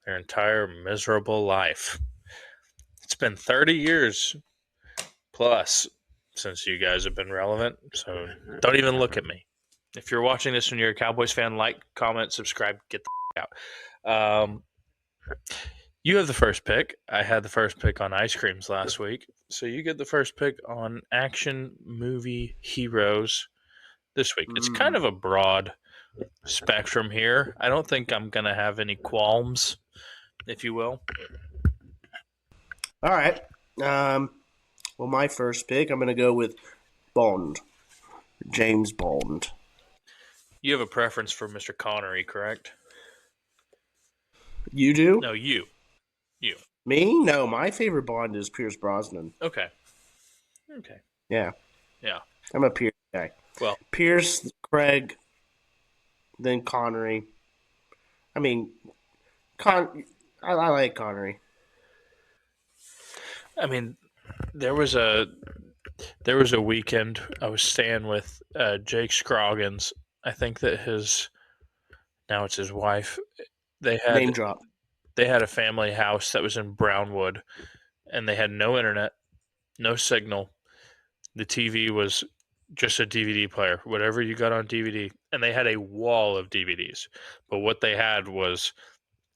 their entire miserable life. It's been 30 years plus since you guys have been relevant, so don't even look at me. If you're watching this and you're a Cowboys fan, like, comment, subscribe, get the out. You have the first pick. I had the first pick on ice creams last week, so you get the first pick on action movie heroes this week. It's kind of a broad spectrum here. I don't think I'm going to have any qualms, if you will. All right. Well, my first pick, I'm going to go with Bond. James Bond. You have a preference for Mr. Connery, correct? You do? No, you. Me? No, my favorite Bond is Pierce Brosnan. Okay. Yeah. Yeah. I'm a Pierce guy. Well, Pierce, Craig, then Connery. I mean, I like Connery. I mean, there was a weekend I was staying with Jake Scroggins. I think that now it's his wife. They had name drop. They had a family house that was in Brownwood, and they had no internet, no signal. The TV was just a DVD player, whatever you got on DVD. And they had a wall of DVDs. But what they had was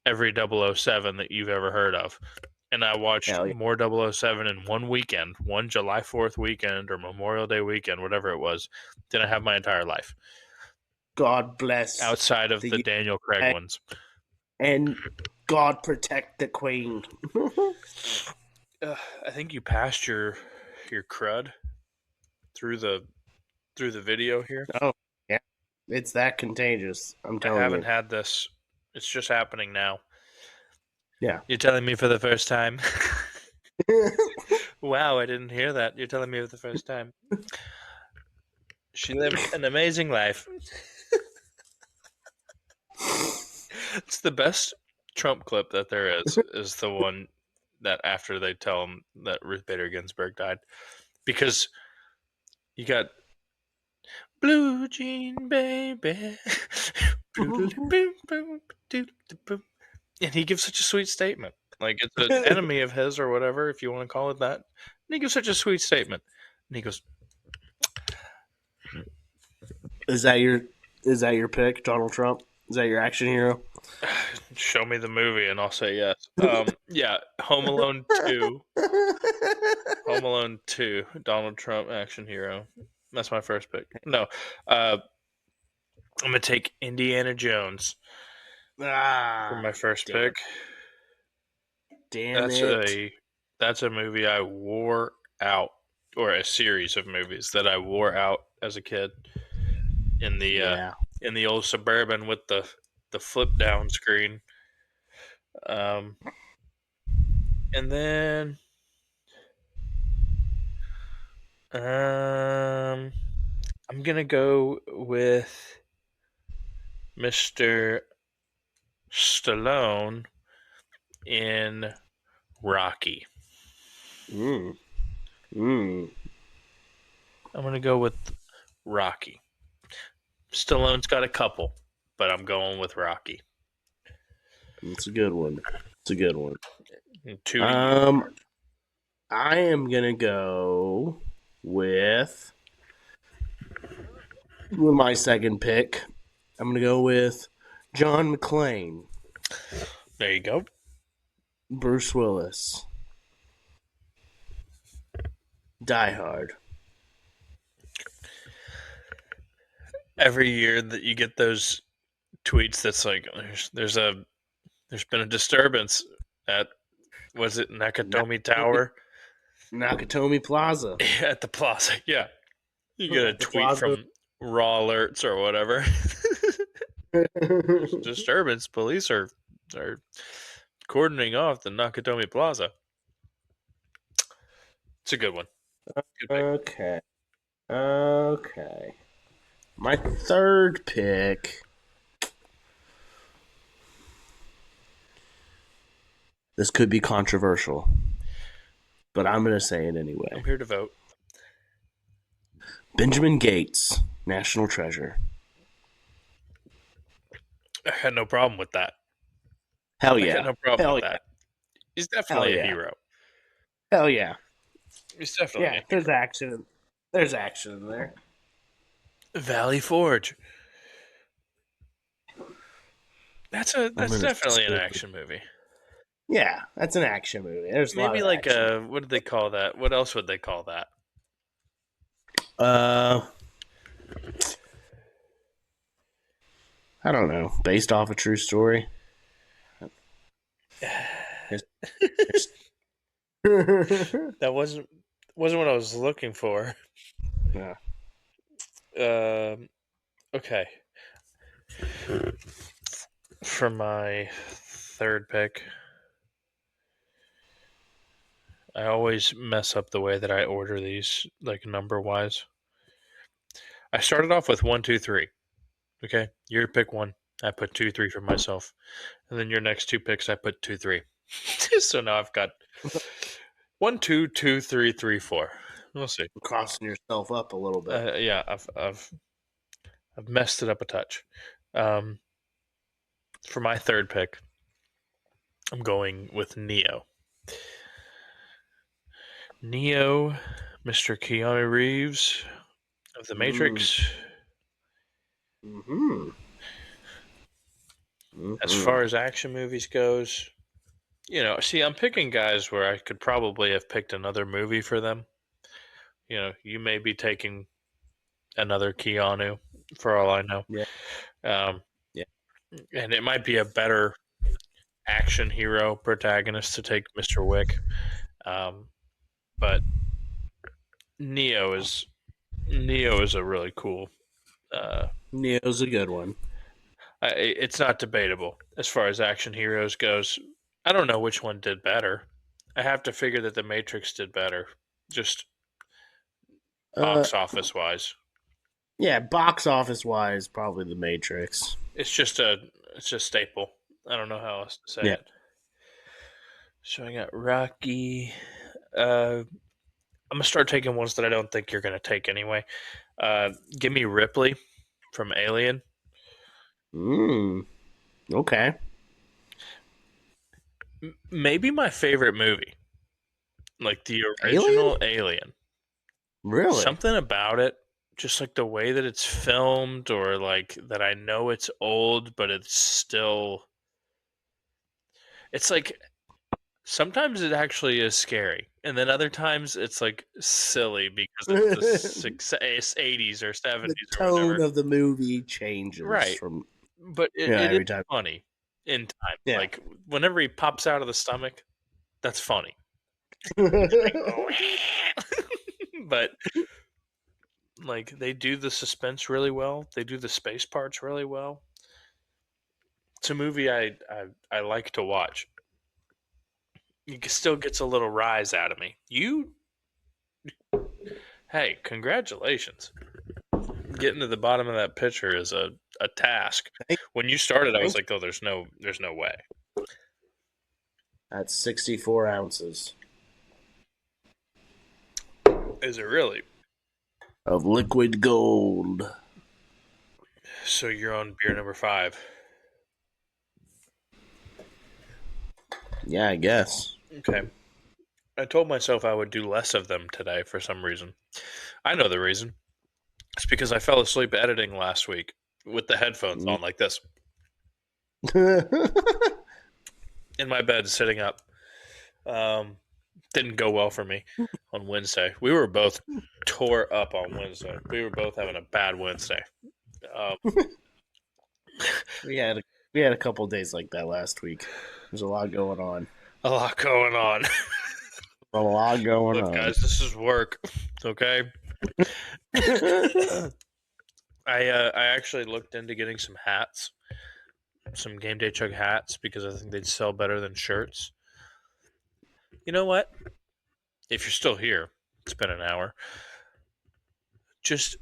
every 007 that you've ever heard of. And I watched more 007 in one weekend, one July 4th weekend or Memorial Day weekend, whatever it was, than I have my entire life. God bless. Outside of the Daniel Craig ones. And God protect the Queen. I think you passed your crud through the video here. Oh, yeah. It's that contagious. I'm telling you. I haven't had this. It's just happening now. Yeah. You're telling me for the first time? Wow, I didn't hear that. You're telling me for the first time. She lived an amazing life. It's the best Trump clip that there is the one that after they tell him that Ruth Bader Ginsburg died. Because you got Blue Jean Baby. And he gives such a sweet statement. Like, it's an enemy of his or whatever, if you want to call it that. And he gives such a sweet statement. And he goes, Is that your pick, Donald Trump? Is that your action hero? show me the movie and I'll say yes. Yeah, Home Alone 2. Home Alone 2, Donald Trump action hero. That's my first pick. No, I'm going to take Indiana Jones for my first pick. Damn it. That's a movie I wore out, or a series of movies that I wore out as a kid in the old Suburban with the flip down screen. And then I'm gonna go with Mr. Stallone in Rocky. I'm gonna go with Rocky. Stallone's got a couple, but I'm going with Rocky. It's a good one. It's a good one. I am gonna go with my second pick. I'm gonna go with John McClane. There you go. Bruce Willis. Die Hard. Every year that you get those tweets that's like there's been a disturbance at, was it Nakatomi Tower? Nakatomi Plaza. At the plaza, yeah. You get a tweet from Raw Alerts or whatever. Disturbance. Police are cordoning off the Nakatomi Plaza. It's a good one. Good pick. Okay. My third pick. This could be controversial, but I'm going to say it anyway. I'm here to vote. Benjamin Gates, National Treasure. I had no problem with that. Hell yeah. I had no problem with that. He's definitely a hero. Hell yeah. He's definitely a hero. There's action. There's action in there. Valley Forge. That's definitely an action movie. Yeah, that's an action movie. There's maybe like action. What did they call that? What else would they call that? I don't know. Based off a true story. That wasn't what I was looking for. Yeah. Okay. For my third pick, I always mess up the way that I order these, like number wise. I started off with 1, 2, 3. Okay, your pick 1. I put 2, 3 for myself, and then your next 2 picks I put 2, 3. So now I've got 1, 2, 2, 3, 3, 4. We'll see. You're crossing yourself up a little bit. Yeah, I've messed it up a touch. For my third pick, I'm going with Neo. Neo, Mr. Keanu Reeves. of the Matrix. Mm-hmm. As far as action movies goes, see, I'm picking guys where I could probably have picked another movie for them. You may be taking another Keanu, for all I know. Yeah. Um, Yeah. and it might be a better action hero protagonist to take Mr. Wick. But Neo is a really cool. Neo's a good one. It's not debatable as far as action heroes goes. I don't know which one did better. I have to figure that the Matrix did better, just box office wise. Yeah, box office wise, probably the Matrix. It's just a staple. I don't know how else to say it. So I got Rocky. I'm gonna start taking ones that I don't think you're gonna take anyway. Give me Ripley from Alien. Okay. Maybe my favorite movie, like the original Alien. Really? Something about it, just like the way that it's filmed, or like that I know it's old, but it's still. It's like sometimes it actually is scary, and then other times it's like silly because it's the 80s or 70s the or whatever. tone of the movie changes, right? From But it is every time. funny in time. Yeah. Like whenever he pops out of the stomach, that's funny. But like they do the suspense really well. They do the space parts really well. It's a movie I like to watch. It still gets a little rise out of me. Hey, congratulations. Getting to the bottom of that picture is a task. When you started, I was like, oh, there's no way. That's 64 ounces. Is it really? Of liquid gold. So you're on beer number 5. Yeah, I guess. Okay. I told myself I would do less of them today for some reason. I know the reason. It's because I fell asleep editing last week with the headphones on like this. In my bed, sitting up. Didn't go well for me on Wednesday. We were both tore up on Wednesday. We were both having a bad Wednesday. We had a couple days like that last week. There's a lot going on. A lot going on. A lot going Look, on. guys, this is work. Okay. I actually looked into getting some hats, some Game Day Chug hats, because I think they'd sell better than shirts. You know what? If you're still here, it's been an hour. Just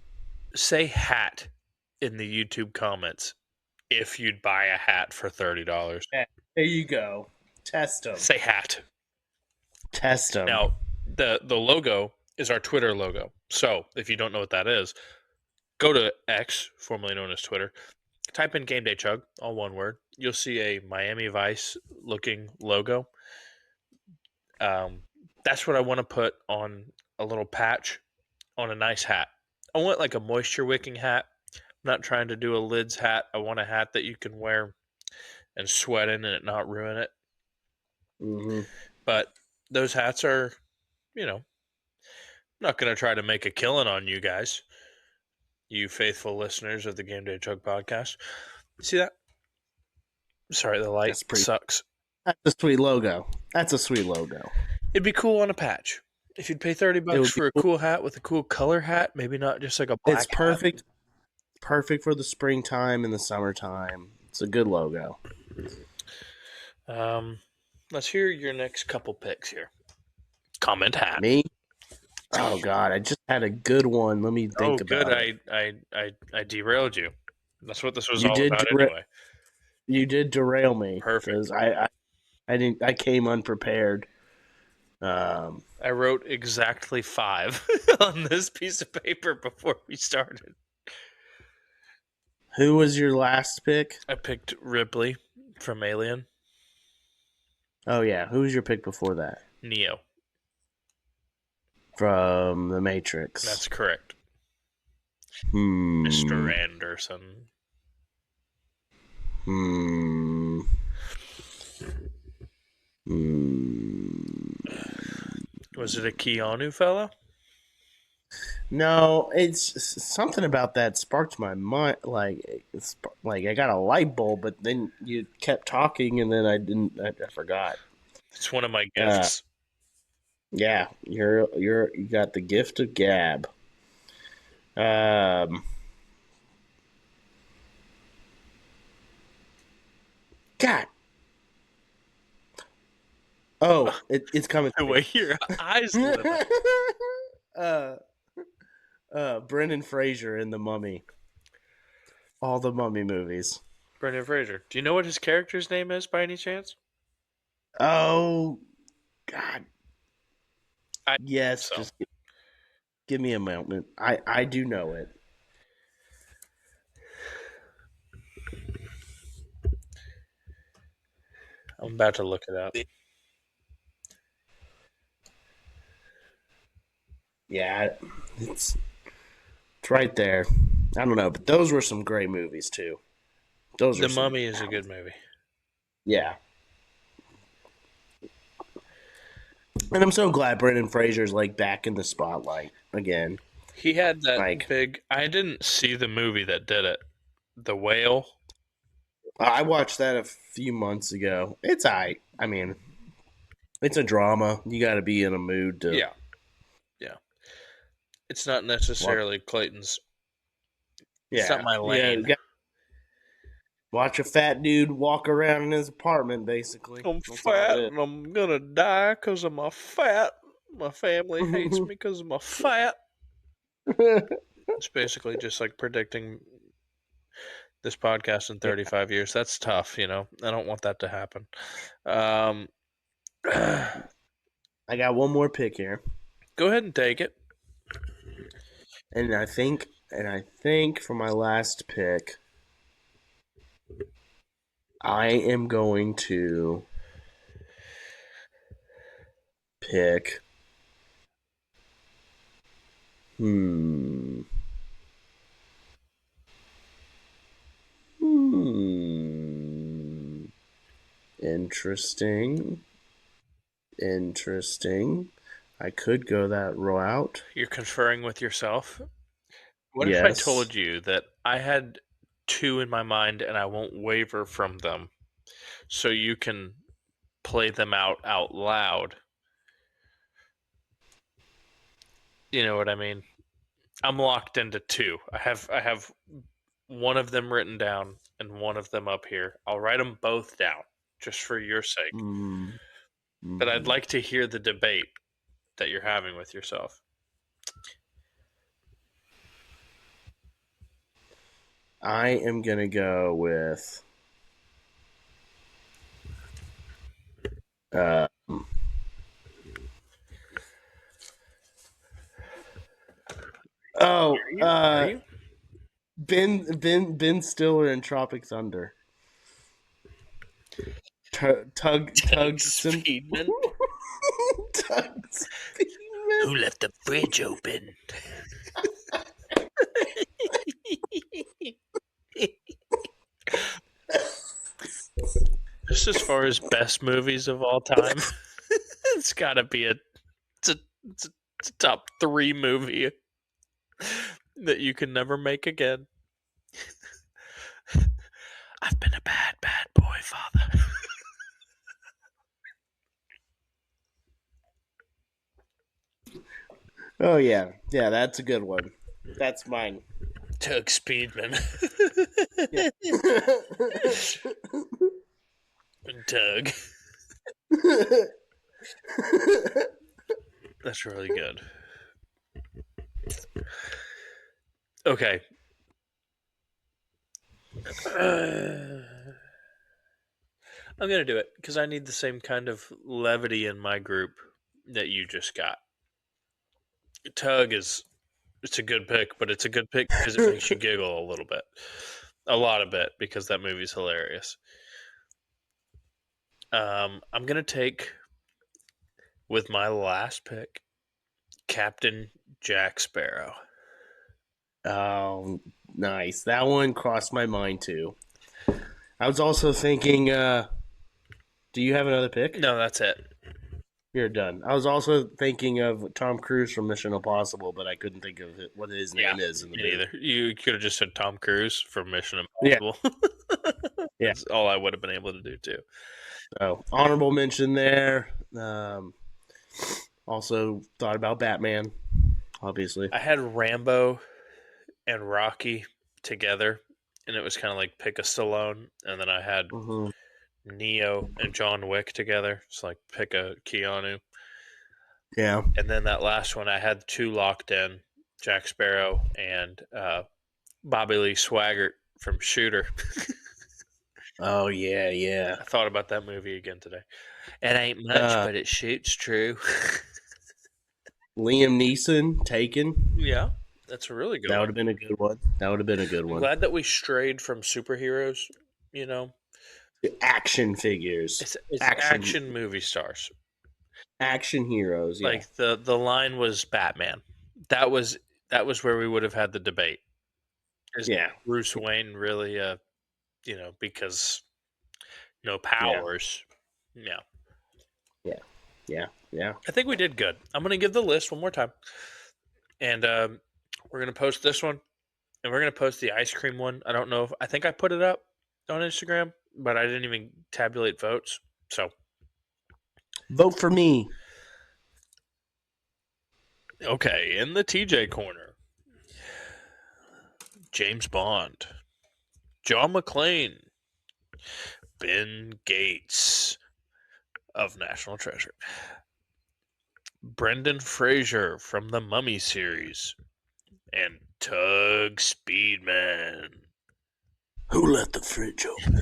say hat in the YouTube comments if you'd buy a hat for $30. There you go. Test them. Say hat. Test them. Now, the logo is our Twitter logo. So if you don't know what that is, go to X, formerly known as Twitter, type in Game Day Chug, all one word. You'll see a Miami Vice looking logo. That's what I want to put on a little patch on a nice hat. I want like a moisture wicking hat. I'm not trying to do a lids hat. I want a hat that you can wear and sweat in and it not ruin it. Mm-hmm. But those hats are, I'm not going to try to make a killing on you guys, you faithful listeners of the Game Day Chug podcast. See that? Sorry, the light sucks. That's a sweet logo. It'd be cool on a patch. If you'd pay $30 for a cool hat with a cool color hat, maybe not just like a black. It's perfect. Hat. Perfect for the springtime and the summertime. It's a good logo. Let's hear your next couple picks here. Comment hat. Me? Oh God, I just had a good one. Let me think about it. I derailed you. That's what this was all about anyway. You did derail me. Perfect. I came unprepared. I wrote exactly 5 on this piece of paper before we started. Who was your last pick? I picked Ripley from Alien. Oh yeah, who was your pick before that? Neo. From The Matrix. That's correct. Mr. Anderson. Was it a Keanu fella? No, it's something about that sparked my mind. Like I got a light bulb, but then you kept talking, and then I didn't. I forgot. It's one of my gifts. Yeah, you got the gift of gab. God. Oh, it's coming. The way your eyes lit up. Brendan Fraser in The Mummy. All the Mummy movies. Brendan Fraser. Do you know what his character's name is by any chance? Oh, God. Yes, so. just give me a moment. I do know it. I'm about to look it up. Yeah, it's right there. I don't know, but those were some great movies too. The Mummy is a good movie. Yeah. And I'm so glad Brendan Fraser's like back in the spotlight again. He had that big. I didn't see the movie that did it. The Whale. I watched that a few months ago. It's I mean, it's a drama. You got to be in a mood to. Yeah. It's not necessarily Clayton's. Yeah. It's not my lane. Yeah, watch a fat dude walk around in his apartment, basically. I'm fat and I'm gonna die because I'm fat. My family hates me because I'm fat. It's basically just like predicting this podcast in 35 years. That's tough, you know. I don't want that to happen. I got one more pick here. Go ahead and take it. And I think for my last pick, I am going to pick. Interesting. I could go that route. You're conferring with yourself. What if I told you that I had two in my mind and I won't waver from them, so you can play them out loud? You know what I mean? I'm locked into two. I have one of them written down and one of them up here. I'll write them both down just for your sake. But I'd like to hear the debate that you're having with yourself. I am going to go with Ben Stiller in Tropic Thunder. Chug Speedman. Chug Speedman. Who left the fridge open? Just as far as best movies of all time, it's got to be it's a top 3 movie that you can never make again. I've been a bad boy, father. Oh yeah, that's a good one. That's mine. Chug Speedman. Doug. That's really good. Okay. I'm going to do it because I need the same kind of levity in my group that you just got. Tug it's a good pick, but it's a good pick because it makes you giggle a little bit. A lot of bit, because that movie's hilarious. I'm going to take, with my last pick, Captain Jack Sparrow. Oh, nice. That one crossed my mind too. I was also thinking, do you have another pick? No, that's it. You're done. I was also thinking of Tom Cruise from Mission Impossible, but I couldn't think of what his name is in the movie. Either. You could have just said Tom Cruise from Mission Impossible. Yeah. That's all I would have been able to do too. So honorable mention there. Also thought about Batman, obviously. I had Rambo and Rocky together, and it was kind of like pick a Stallone, and then I had Neo and John Wick together. It's like pick a Keanu. Yeah. And then that last one, I had two locked in, Jack Sparrow and Bobby Lee Swaggart from Shooter. Oh, yeah. I thought about that movie again today. It ain't much, but it shoots true. Liam Neeson, Taken. Yeah, that's a really good one. That would have been a good one. I'm glad that we strayed from superheroes, Action figures. It's action movie stars. Action heroes, yeah. Like the line was Batman. That was where we would have had the debate. Is Bruce Wayne really because no powers. Yeah. I think we did good. I'm going to give the list one more time. And we're going to post this one. And we're going to post the ice cream one. I think I put it up on Instagram, but I didn't even tabulate votes. So vote for me. Okay, in the TJ corner, James Bond, John McClane, Ben Gates of National Treasure, Brendan Fraser from the Mummy series, and Tug Speedman. Who let the fridge open?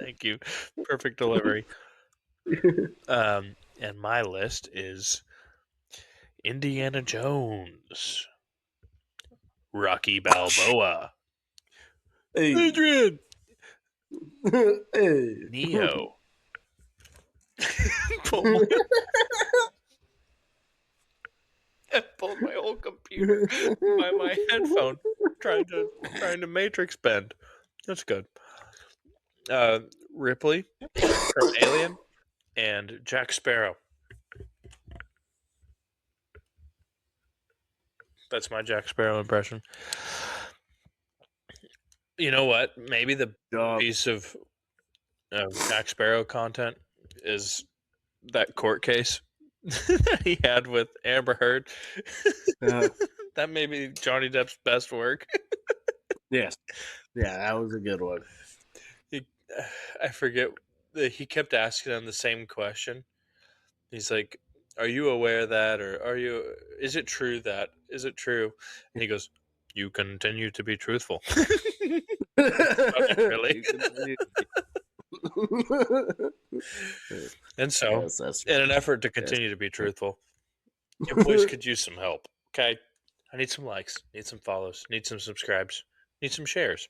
Thank you. Perfect delivery. And my list is Indiana Jones, Rocky Balboa, Adrian, Neo. I pulled my whole computer by my headphone, trying to matrix bend. That's good. Ripley from Alien and Jack Sparrow. That's my Jack Sparrow impression. You know what? Maybe the piece of Jack Sparrow content is that court case that he had with Amber Heard. That may be Johnny Depp's best work. Yes. Yeah, that was a good one. I forget. He kept asking him the same question. He's like, "Are you aware that, or is it true that? Is it true?" And he goes, "You continue to be truthful." Really? And so, in an effort to continue to be truthful, your boys could use some help. Okay, I need some likes, need some follows, need some subscribes, need some shares.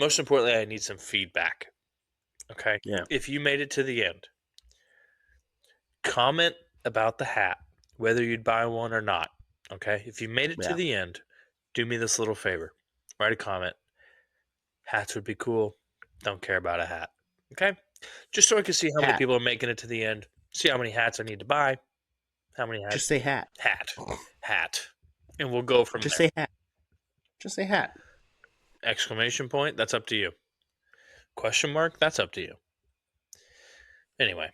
Most importantly, I need some feedback. Okay? Yeah. If you made it to the end, comment about the hat, whether you'd buy one or not. Okay? If you made it to the end, do me this little favor. Write a comment. Hats would be cool. Don't care about a hat. Okay? Just so I can see how many people are making it to the end. See how many hats I need to buy. How many hats? Just say hat. Hat. And we'll go from there. Just say hat. Just say hat. Exclamation point, that's up to you. Question mark, that's up to you. Anyway.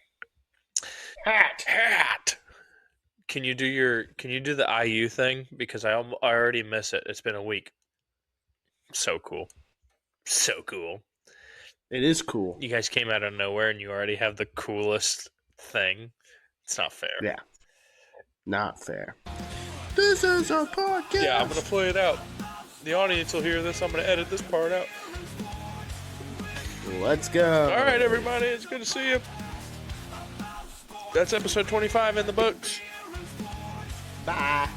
Hat. Can you do the IU thing? Because I already miss it. It's been a week. So cool. It is cool. You guys came out of nowhere and you already have the coolest thing. It's not fair. Yeah. Not fair. This is our podcast. Yeah, I'm going to play it out. The audience will hear this. I'm going to edit this part out. Let's go. All right, everybody. It's good to see you. That's episode 25 in the books. Bye.